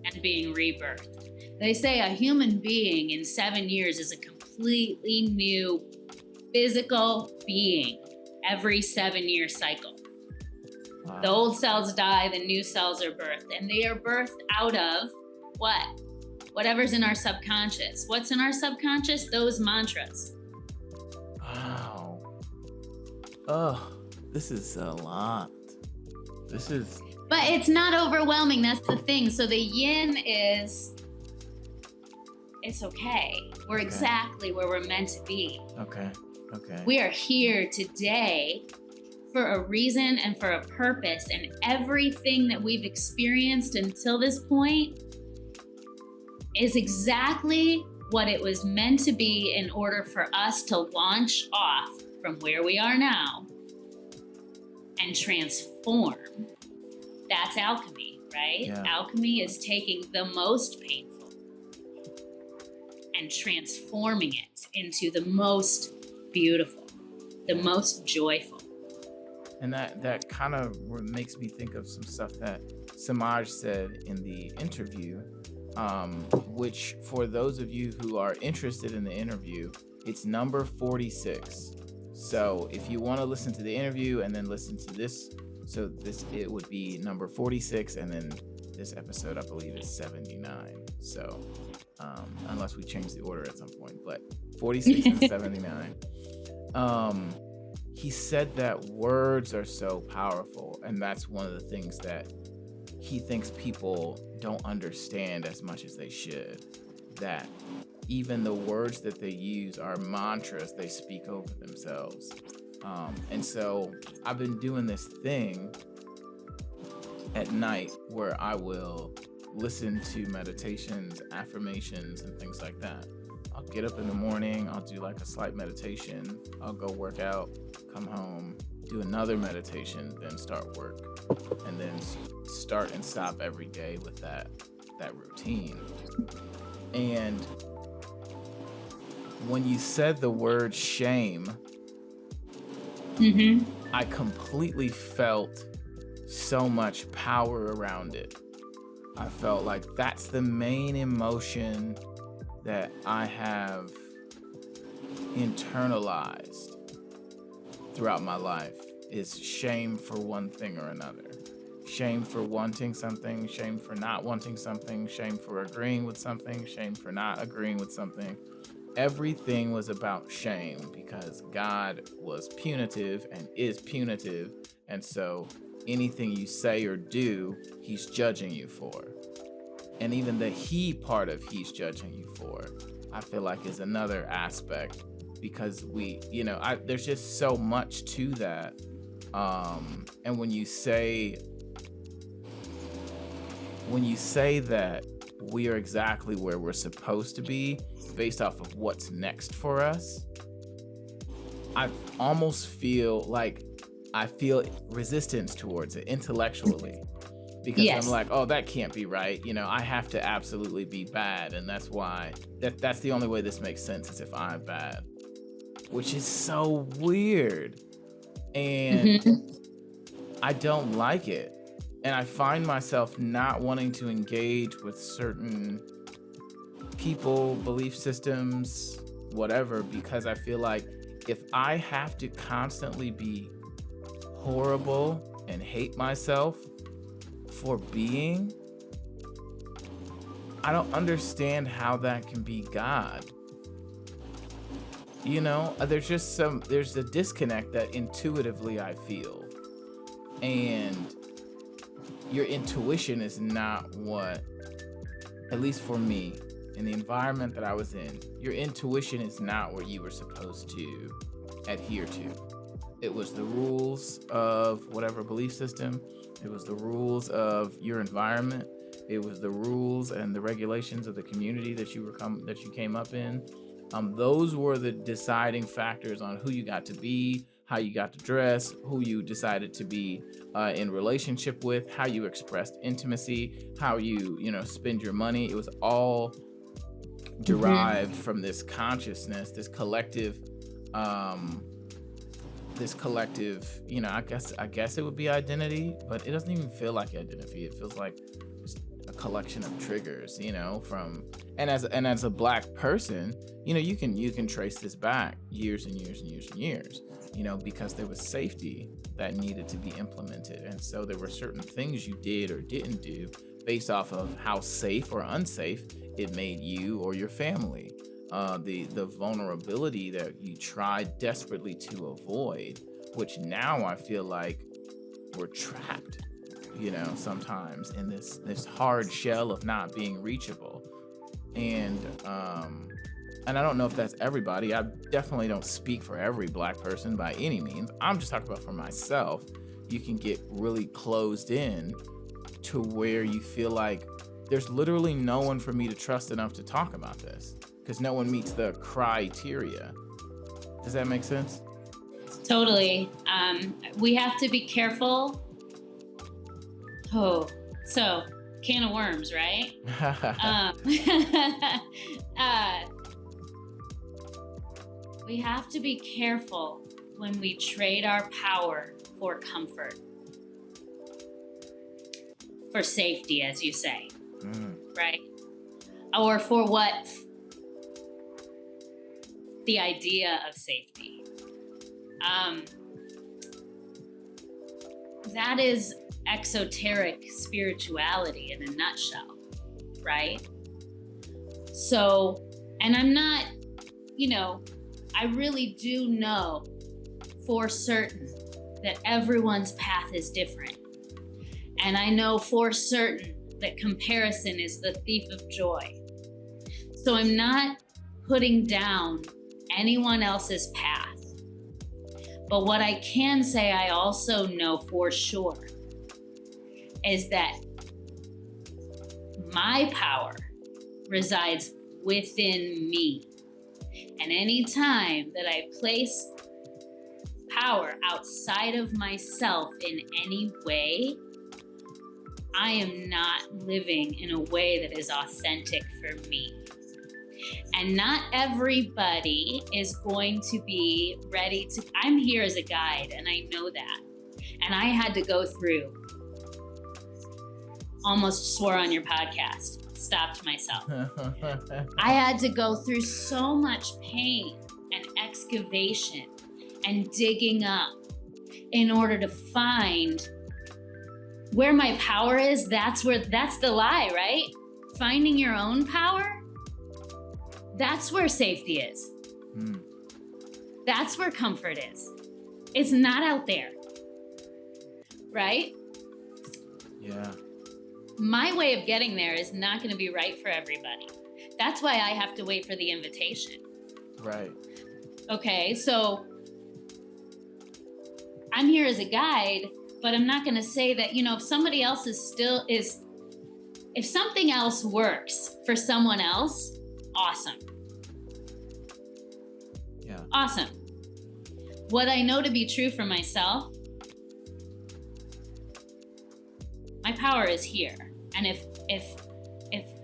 and being rebirthed. They say a human being in 7 years is a completely new physical being every 7-year cycle. Wow. The old cells die, the new cells are birthed, and they are birthed out of what? Whatever's in our subconscious. What's in our subconscious? Those mantras. Wow. Oh, this is a lot. But it's not overwhelming. That's the thing. So the yin is, it's okay. We're exactly where we're meant to be. Okay. We are here today for a reason and for a purpose. And everything that we've experienced until this point is exactly what it was meant to be in order for us to launch off from where we are now and transform. That's alchemy, right? Yeah. Alchemy is taking the most painful and transforming it into the most beautiful, the most joyful. And that kind of makes me think of some stuff that Samaj said in the interview, which for those of you who are interested in the interview, it's number 46. So if you want to listen to the interview and then listen to this, it would be number 46, and then this episode I believe is 79. So unless we change the order at some point, but 46 and 79. He said that words are so powerful, and that's one of the things that he thinks people don't understand as much as they should, that even the words that they use are mantras they speak over themselves. And so I've been doing this thing at night where I will listen to meditations, affirmations, and things like that. I'll get up in the morning, I'll do like a slight meditation, I'll go work out, come home, do another meditation, then start work, and then start and stop every day with that routine. And when you said the word shame, I completely felt so much power around it. I felt like that's the main emotion that I have internalized throughout my life, is shame for one thing or another. Shame for wanting something, shame for not wanting something, shame for agreeing with something, shame for not agreeing with something. Everything was about shame because God was punitive and is punitive. And so anything you say or do, he's judging you for. And even the he part of he's judging you for, I feel like is another aspect, because there's just so much to that. And when you say that we are exactly where we're supposed to be based off of what's next for us, I almost feel like I feel resistance towards it intellectually, because I'm like, oh, that can't be right. I have to absolutely be bad. And that's why that's the only way this makes sense, is if I'm bad, which is so weird. And I don't like it. And I find myself not wanting to engage with certain people, belief systems, whatever, because I feel like if I have to constantly be horrible and hate myself for being, I don't understand how that can be God. There's a disconnect that intuitively I feel. And your intuition is not what at least for me, in the environment that I was in, your intuition is not what you were supposed to adhere to. It was the rules of whatever belief system. It was the rules of your environment. It was the rules and the regulations of the community that you came up in. Those were the deciding factors on who you got to be, how you got to dress, who you decided to be in relationship with, how you expressed intimacy, how you spend your money. It was all derived from this consciousness, this collective, I guess it would be identity, but it doesn't even feel like identity. It feels like a collection of triggers, and as a Black person, you can trace this back years and years and years and years, because there was safety that needed to be implemented. And so there were certain things you did or didn't do based off of how safe or unsafe it made you or your family. The vulnerability that you tried desperately to avoid, which now I feel like we're trapped, sometimes in this hard shell of not being reachable. And I don't know if that's everybody. I definitely don't speak for every Black person by any means. I'm just talking about for myself. You can get really closed in to where you feel like there's literally no one for me to trust enough to talk about this because no one meets the criteria. Does that make sense? Totally. We have to be careful. Oh, so can of worms, right? We have to be careful when we trade our power for comfort, for safety, as you say, right? Or for what the idea of safety. That is exoteric spirituality in a nutshell, right? So, and I'm not, I really do know for certain that everyone's path is different. And I know for certain that comparison is the thief of joy. So I'm not putting down anyone else's path. But what I can say I also know for sure is that my power resides within me. And any time that I place power outside of myself in any way, I am not living in a way that is authentic for me. And not everybody is going to be ready to, I'm here as a guide and I know that. And I had to go through, almost swore on your podcast, stopped myself. I had to go through so much pain and excavation and digging up in order to find where my power is. That's the lie, right? Finding your own power. That's where safety is. That's where comfort is. It's not out there, right? Yeah. My way of getting there is not going to be right for everybody. That's why I have to wait for the invitation. Right. Okay, so I'm here as a guide, but I'm not going to say that, if somebody else if something else works for someone else, awesome. Yeah. Awesome. What I know to be true for myself, my power is here. And if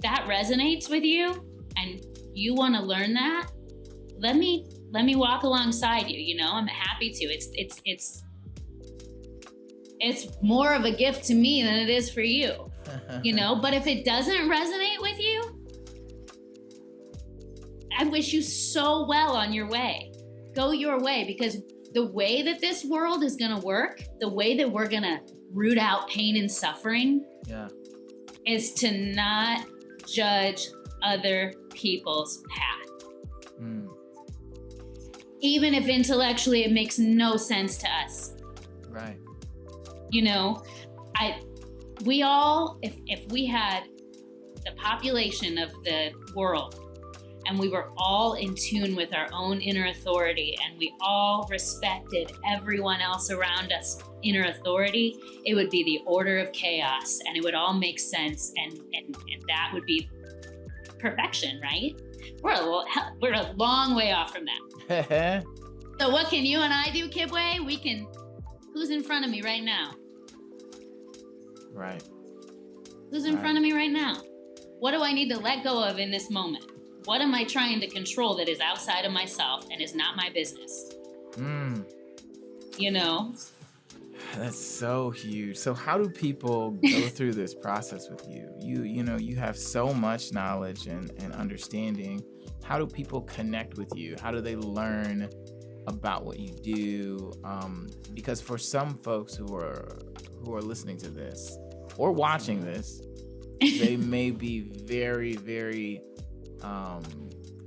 that resonates with you and you want to learn that, let me walk alongside you. I'm happy to. It's more of a gift to me than it is for you. But if it doesn't resonate with you, I wish you so well on your way. Go your way, because the way that this world is going to work, the way that we're going to root out pain and suffering, is to not judge other people's path. Even if intellectually it makes no sense to us. Right. We all, if we had the population of the world, and we were all in tune with our own inner authority, and we all respected everyone else around us inner authority, it would be the order of chaos, and it would all make sense, and that would be perfection, right? We're a long way off from that. So what can you and I do, Kibwe? Who's in front of me right now? Right. Who's in front of me right now? What do I need to let go of in this moment? What am I trying to control that is outside of myself and is not my business? You know? That's so huge. So how do people go through this process with you? You know, you have so much knowledge and understanding. How do people connect with you? How do they learn about what you do? Because for some folks who are listening to this or watching this, they may be very, very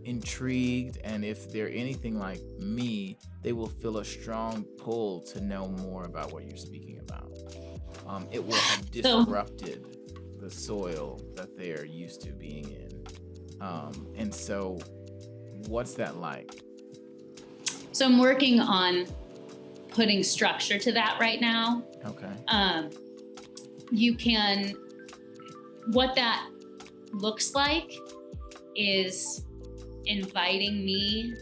intrigued, and if they're anything like me, they will feel a strong pull to know more about what you're speaking about. It will have disrupted the soil that they are used to being in. And so what's that like? So I'm working on putting structure to that right now. Okay. What that looks like is inviting me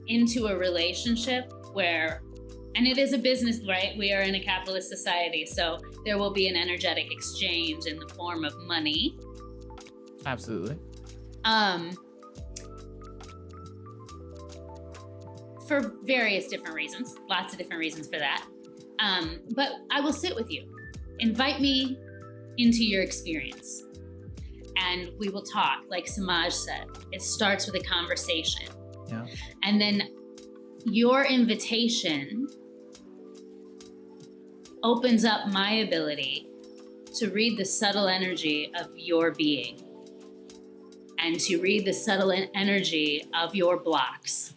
into a relationship where, and it is a business, right? We are in a capitalist society, so there will be an energetic exchange in the form of money. Absolutely. For various different reasons, lots of different reasons for that. But I will sit with you. Invite me into your experience. And we will talk, like Samaj said. It starts with a conversation. Yeah. And then your invitation opens up my ability to read the subtle energy of your being and to read the subtle energy of your blocks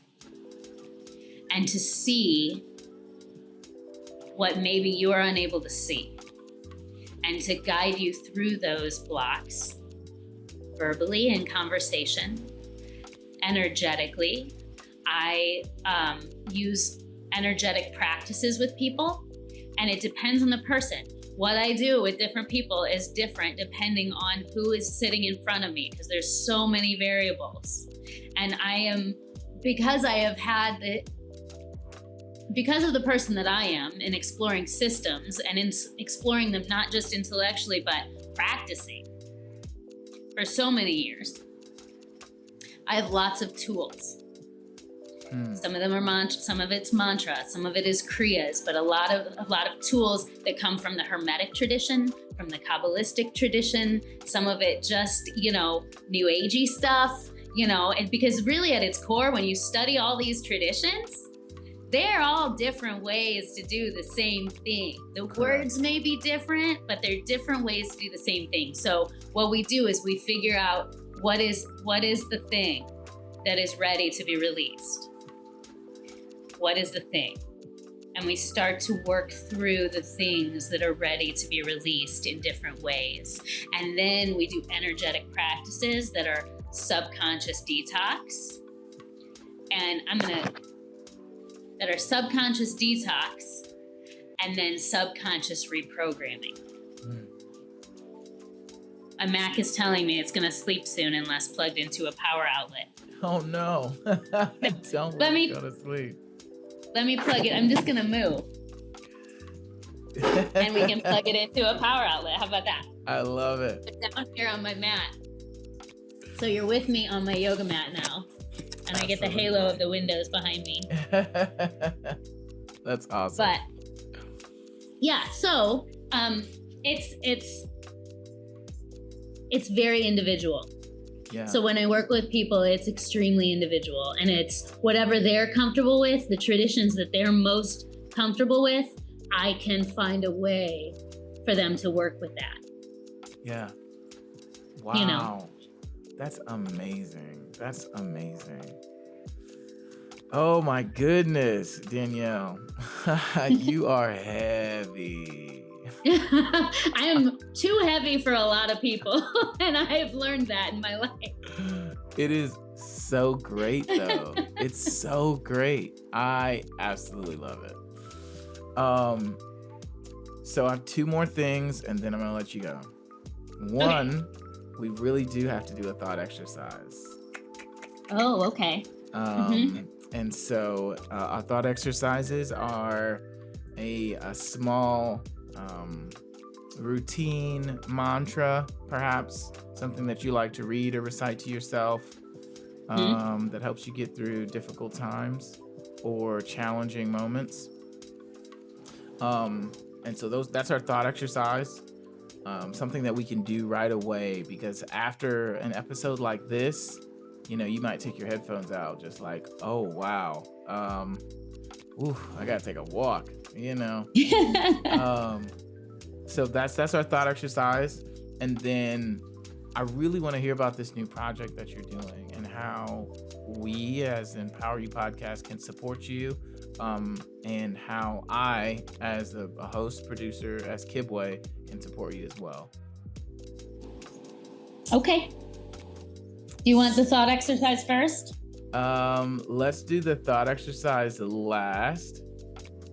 and to see what maybe you are unable to see and to guide you through those blocks verbally in conversation, energetically. I use energetic practices with people, and it depends on the person. What I do with different people is different depending on who is sitting in front of me, because there's so many variables. And because of the person that I am in exploring systems and in exploring them not just intellectually, but practicing for so many years, I have lots of tools. Some of them are some of it's mantra, some of it is kriyas, but a lot of tools that come from the Hermetic tradition, from the Kabbalistic tradition, some of it just, New Agey stuff, and because really at its core, when you study all these traditions, they're all different ways to do the same thing. The words may be different, but they're different ways to do the same thing. So what we do is we figure out what is the thing that is ready to be released. What is the thing? And we start to work through the things that are ready to be released in different ways. And then we do energetic practices that are subconscious detox. And that are subconscious detox and then subconscious reprogramming. My Mac is telling me it's going to sleep soon unless plugged into a power outlet. Oh no. Don't let me go to sleep. Let me plug it. I'm just going to move. And we can plug it into a power outlet. How about that? I love it. I'm down here on my mat. So you're with me on my yoga mat now. And I get the halo of the windows behind me. That's awesome. But yeah, so it's very individual. Yeah. So when I work with people, it's extremely individual, and it's whatever they're comfortable with, the traditions that they're most comfortable with, I can find a way for them to work with that. Yeah. Wow. That's amazing. That's amazing. Oh my goodness, Danielle. You are heavy. I am too heavy for a lot of people, and I have learned that in my life. It is so great, though. It's so great. I absolutely love it. So I have two more things, and then I'm gonna let you go. One, we really do have to do a thought exercise. Oh, okay. And so our thought exercises are a small routine mantra, perhaps something that you like to read or recite to yourself that helps you get through difficult times or challenging moments. And so that's our thought exercise, something that we can do right away, because after an episode like this, you might take your headphones out just like, oh, wow. I got to take a walk, So that's our thought exercise. And then I really want to hear about this new project that you're doing and how we as Empower You Podcast can support you, and how I, as a host, producer, as Kibwe, can support you as well. Okay. Do you want the thought exercise first? Let's do the thought exercise last.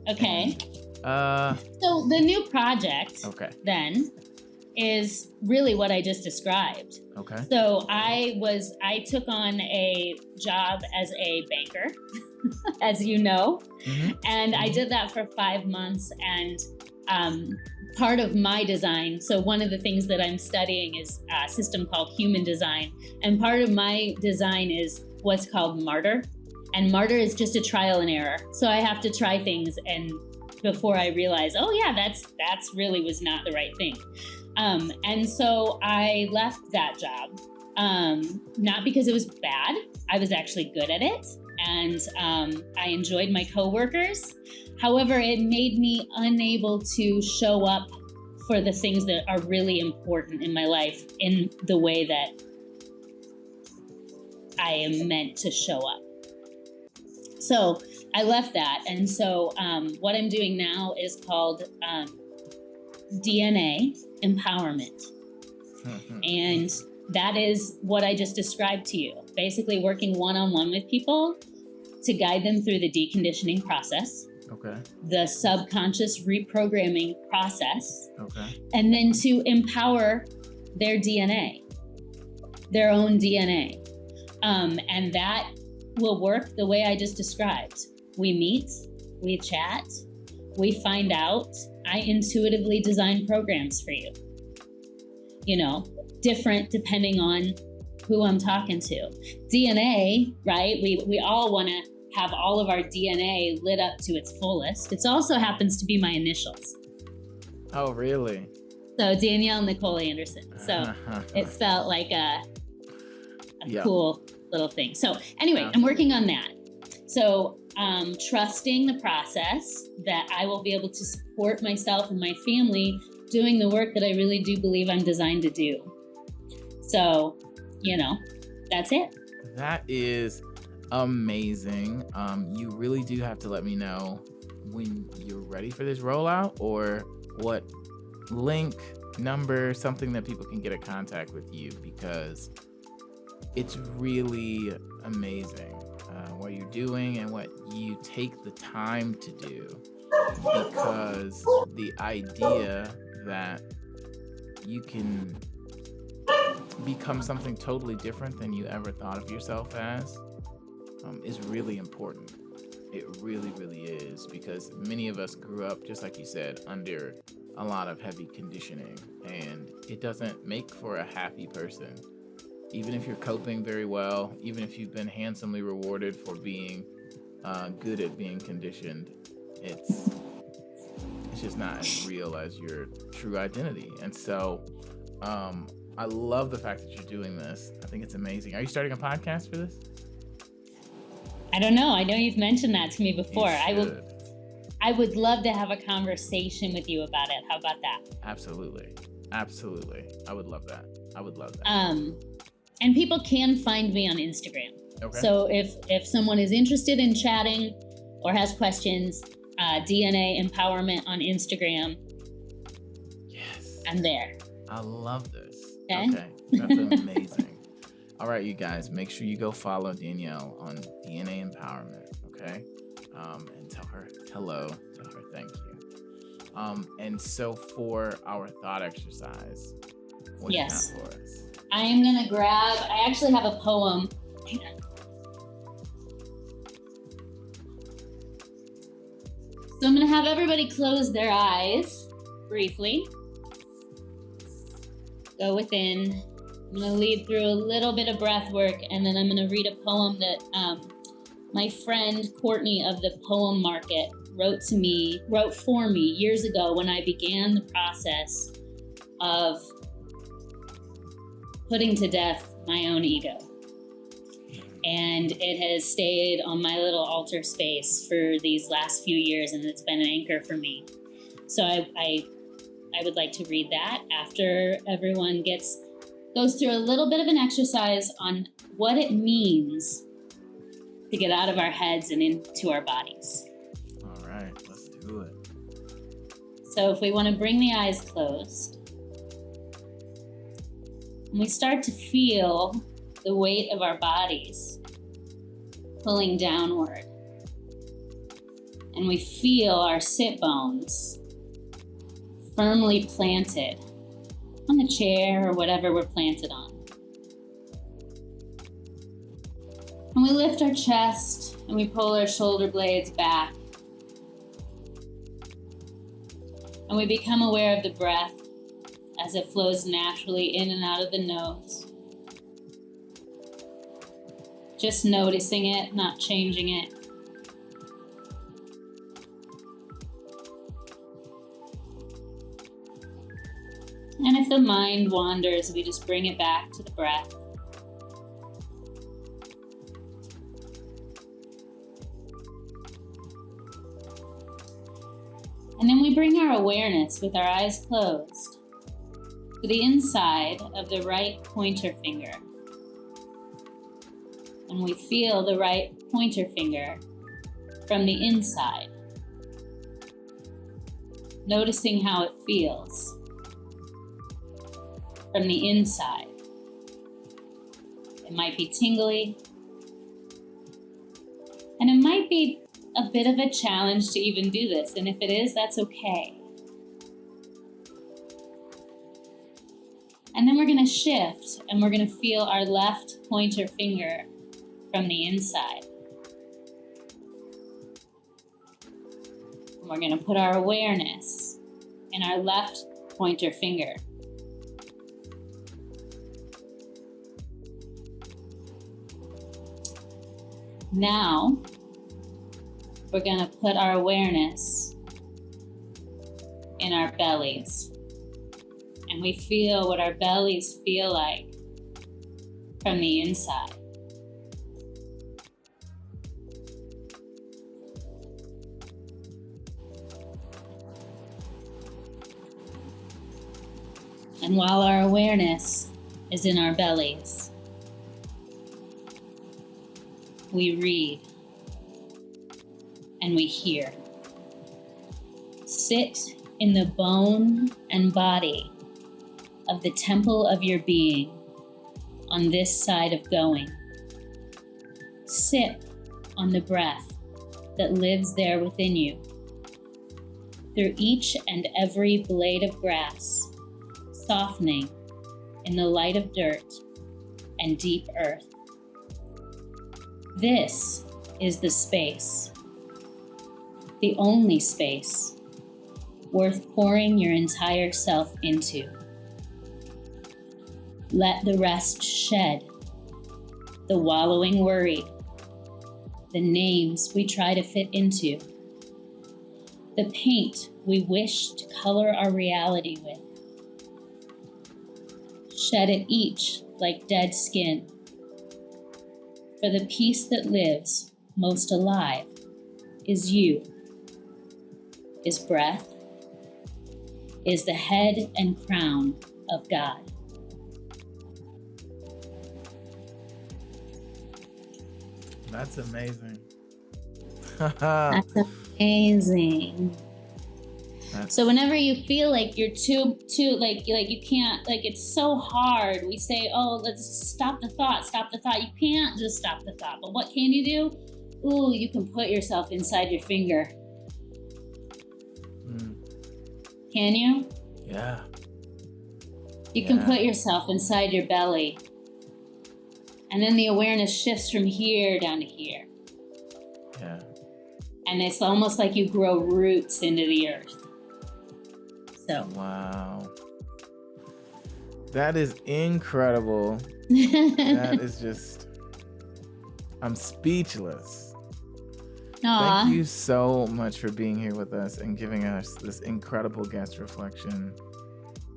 Okay. So the new project then is really what I just described. Okay. So I took on a job as a banker, as you know, and I did that for 5 months. And part of my design, so one of the things that I'm studying is a system called human design. And part of my design is what's called martyr. And martyr is just a trial and error. So I have to try things and before I realize, oh yeah, that's really was not the right thing. And so I left that job, not because it was bad. I was actually good at it. And I enjoyed my coworkers. However, it made me unable to show up for the things that are really important in my life in the way that I am meant to show up. So I left that. And so what I'm doing now is called DNA empowerment. And that is what I just described to you. Basically working one-on-one with people to guide them through the deconditioning process. Okay. The subconscious reprogramming process. Okay. And then to empower their DNA, their own DNA. And that will work the way I just described. We meet, we chat, we find out. I intuitively design programs for you. Different depending on who I'm talking to. DNA, right? We all want to have all of our DNA lit up to its fullest. It also happens to be my initials. Oh, really? So Danielle Nicole Andersen. So it felt like a cool little thing. So anyway, I'm working on that. So trusting the process that I will be able to support myself and my family doing the work that I really do believe I'm designed to do. So, that's it. That is amazing. You really do have to let me know when you're ready for this rollout, or what link, number, something that people can get in contact with you, because it's really amazing what you're doing and what you take the time to do, because the idea that you can become something totally different than you ever thought of yourself as is really important. It really, really is, because many of us grew up, just like you said, under a lot of heavy conditioning, and it doesn't make for a happy person. Even if you're coping very well, even if you've been handsomely rewarded for being good at being conditioned, it's just not as real as your true identity. And so I love the fact that you're doing this. I think it's amazing. Are you starting a podcast for this? I don't know. I know you've mentioned that to me before. I would love to have a conversation with you about it. How about that? Absolutely. I would love that. And people can find me on Instagram. Okay. So if someone is interested in chatting or has questions, DNA Empowerment on Instagram. I'm there. I love this. Okay. That's amazing. All right, you guys, make sure you go follow Danielle on DNA Empowerment, okay? And tell her hello, tell her thank you. And so for our thought exercise, what yes. do you got for us? I am going to I actually have a poem. So I'm going to have everybody close their eyes briefly. Go within. I'm going to lead through a little bit of breath work, and then I'm going to read a poem that my friend Courtney of the Poem Market wrote for me years ago when I began the process of putting to death my own ego. And it has stayed on my little altar space for these last few years, and it's been an anchor for me. So I would like to read that after everyone goes through a little bit of an exercise on what it means to get out of our heads and into our bodies. All right, let's do it. So if we want to bring the eyes closed, and we start to feel the weight of our bodies pulling downward, and we feel our sit bones firmly planted on the chair or whatever we're planted on. And we lift our chest and we pull our shoulder blades back. And we become aware of the breath as it flows naturally in and out of the nose. Just noticing it, not changing it. And if the mind wanders, we just bring it back to the breath. And then we bring our awareness with our eyes closed to the inside of the right pointer finger. And we feel the right pointer finger from the inside, noticing how it feels from the inside. It might be tingly, and it might be a bit of a challenge to even do this, and if it is, that's okay. And then we're going to shift, and we're going to feel our left pointer finger from the inside. And we're going to put our awareness in our left pointer finger. Now, we're going to put our awareness in our bellies. And we feel what our bellies feel like from the inside. And while our awareness is in our bellies, we read and we hear. Sit in the bone and body of the temple of your being on this side of going. Sip on the breath that lives there within you. Through each and every blade of grass, softening in the light of dirt and deep earth. This is the space, the only space worth pouring your entire self into. Let the rest shed, the wallowing worry, the names we try to fit into, the paint we wish to color our reality with. Shed it each like dead skin. For the piece that lives most alive is you, is breath, is the head and crown of God. That's amazing. That's amazing. So whenever you feel like you're too like you can't, like it's so hard, we say, oh, let's stop the thought. You can't just stop the thought. But what can you do? Ooh, you can put yourself inside your finger. Can you? Yeah. You can put yourself inside your belly. And then the awareness shifts from here down to here. Yeah. And it's almost like you grow roots into the earth. So. Wow. That is incredible. That is just, I'm speechless. Aww. Thank you so much for being here with us and giving us this incredible guest reflection.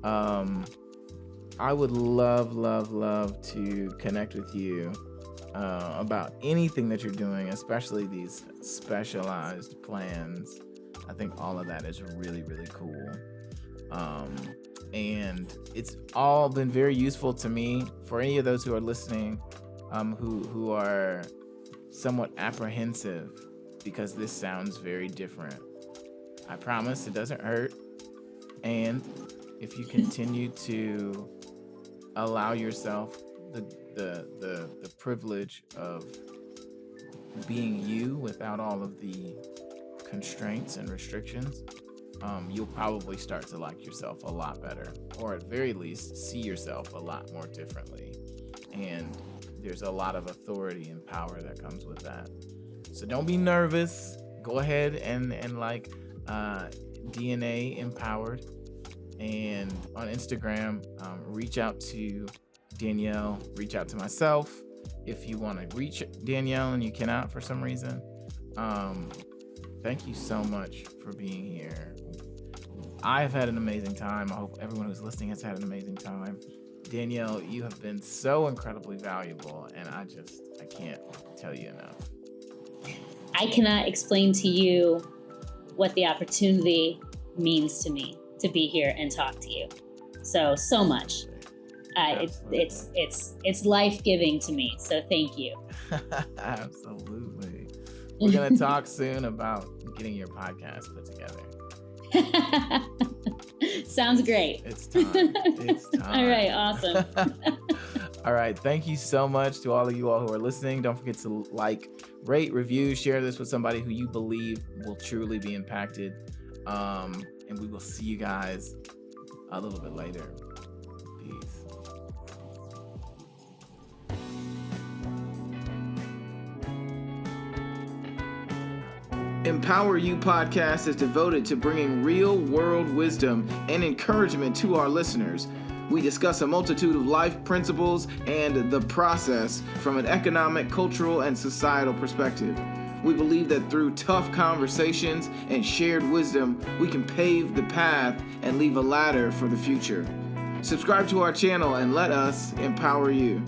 I would love to connect with you about anything that you're doing, especially these specialized plans. I think all of that is really, really cool. And it's all been very useful to me. For any of those who are listening, who are somewhat apprehensive because this sounds very different, I promise it doesn't hurt. And if you continue to allow yourself the privilege of being you without all of the constraints and restrictions, you'll probably start to like yourself a lot better, or at very least see yourself a lot more differently. And there's a lot of authority and power that comes with that. So don't be nervous. Go ahead and like DNA Empowered. And on Instagram, reach out to Danielle, reach out to myself. If you want to reach Danielle and you cannot for some reason, thank you so much for being here. I've had an amazing time. I hope everyone who's listening has had an amazing time. Danielle, you have been so incredibly valuable, and I can't tell you enough. I cannot explain to you what the opportunity means to me to be here and talk to you. So much. It's life-giving to me. So thank you. Absolutely. We're going to talk soon about getting your podcast put together. Sounds great. It's time. All right. Awesome. All right. Thank you so much to all of you all who are listening. Don't forget to like, rate, review, share this with somebody who you believe will truly be impacted. And we will see you guys a little bit later. Peace. Empower You podcast is devoted to bringing real world wisdom and encouragement to our listeners. We discuss a multitude of life principles and the process from an economic, cultural, and societal perspective. We believe that through tough conversations and shared wisdom, we can pave the path and leave a ladder for the future. Subscribe to our channel and let us empower you.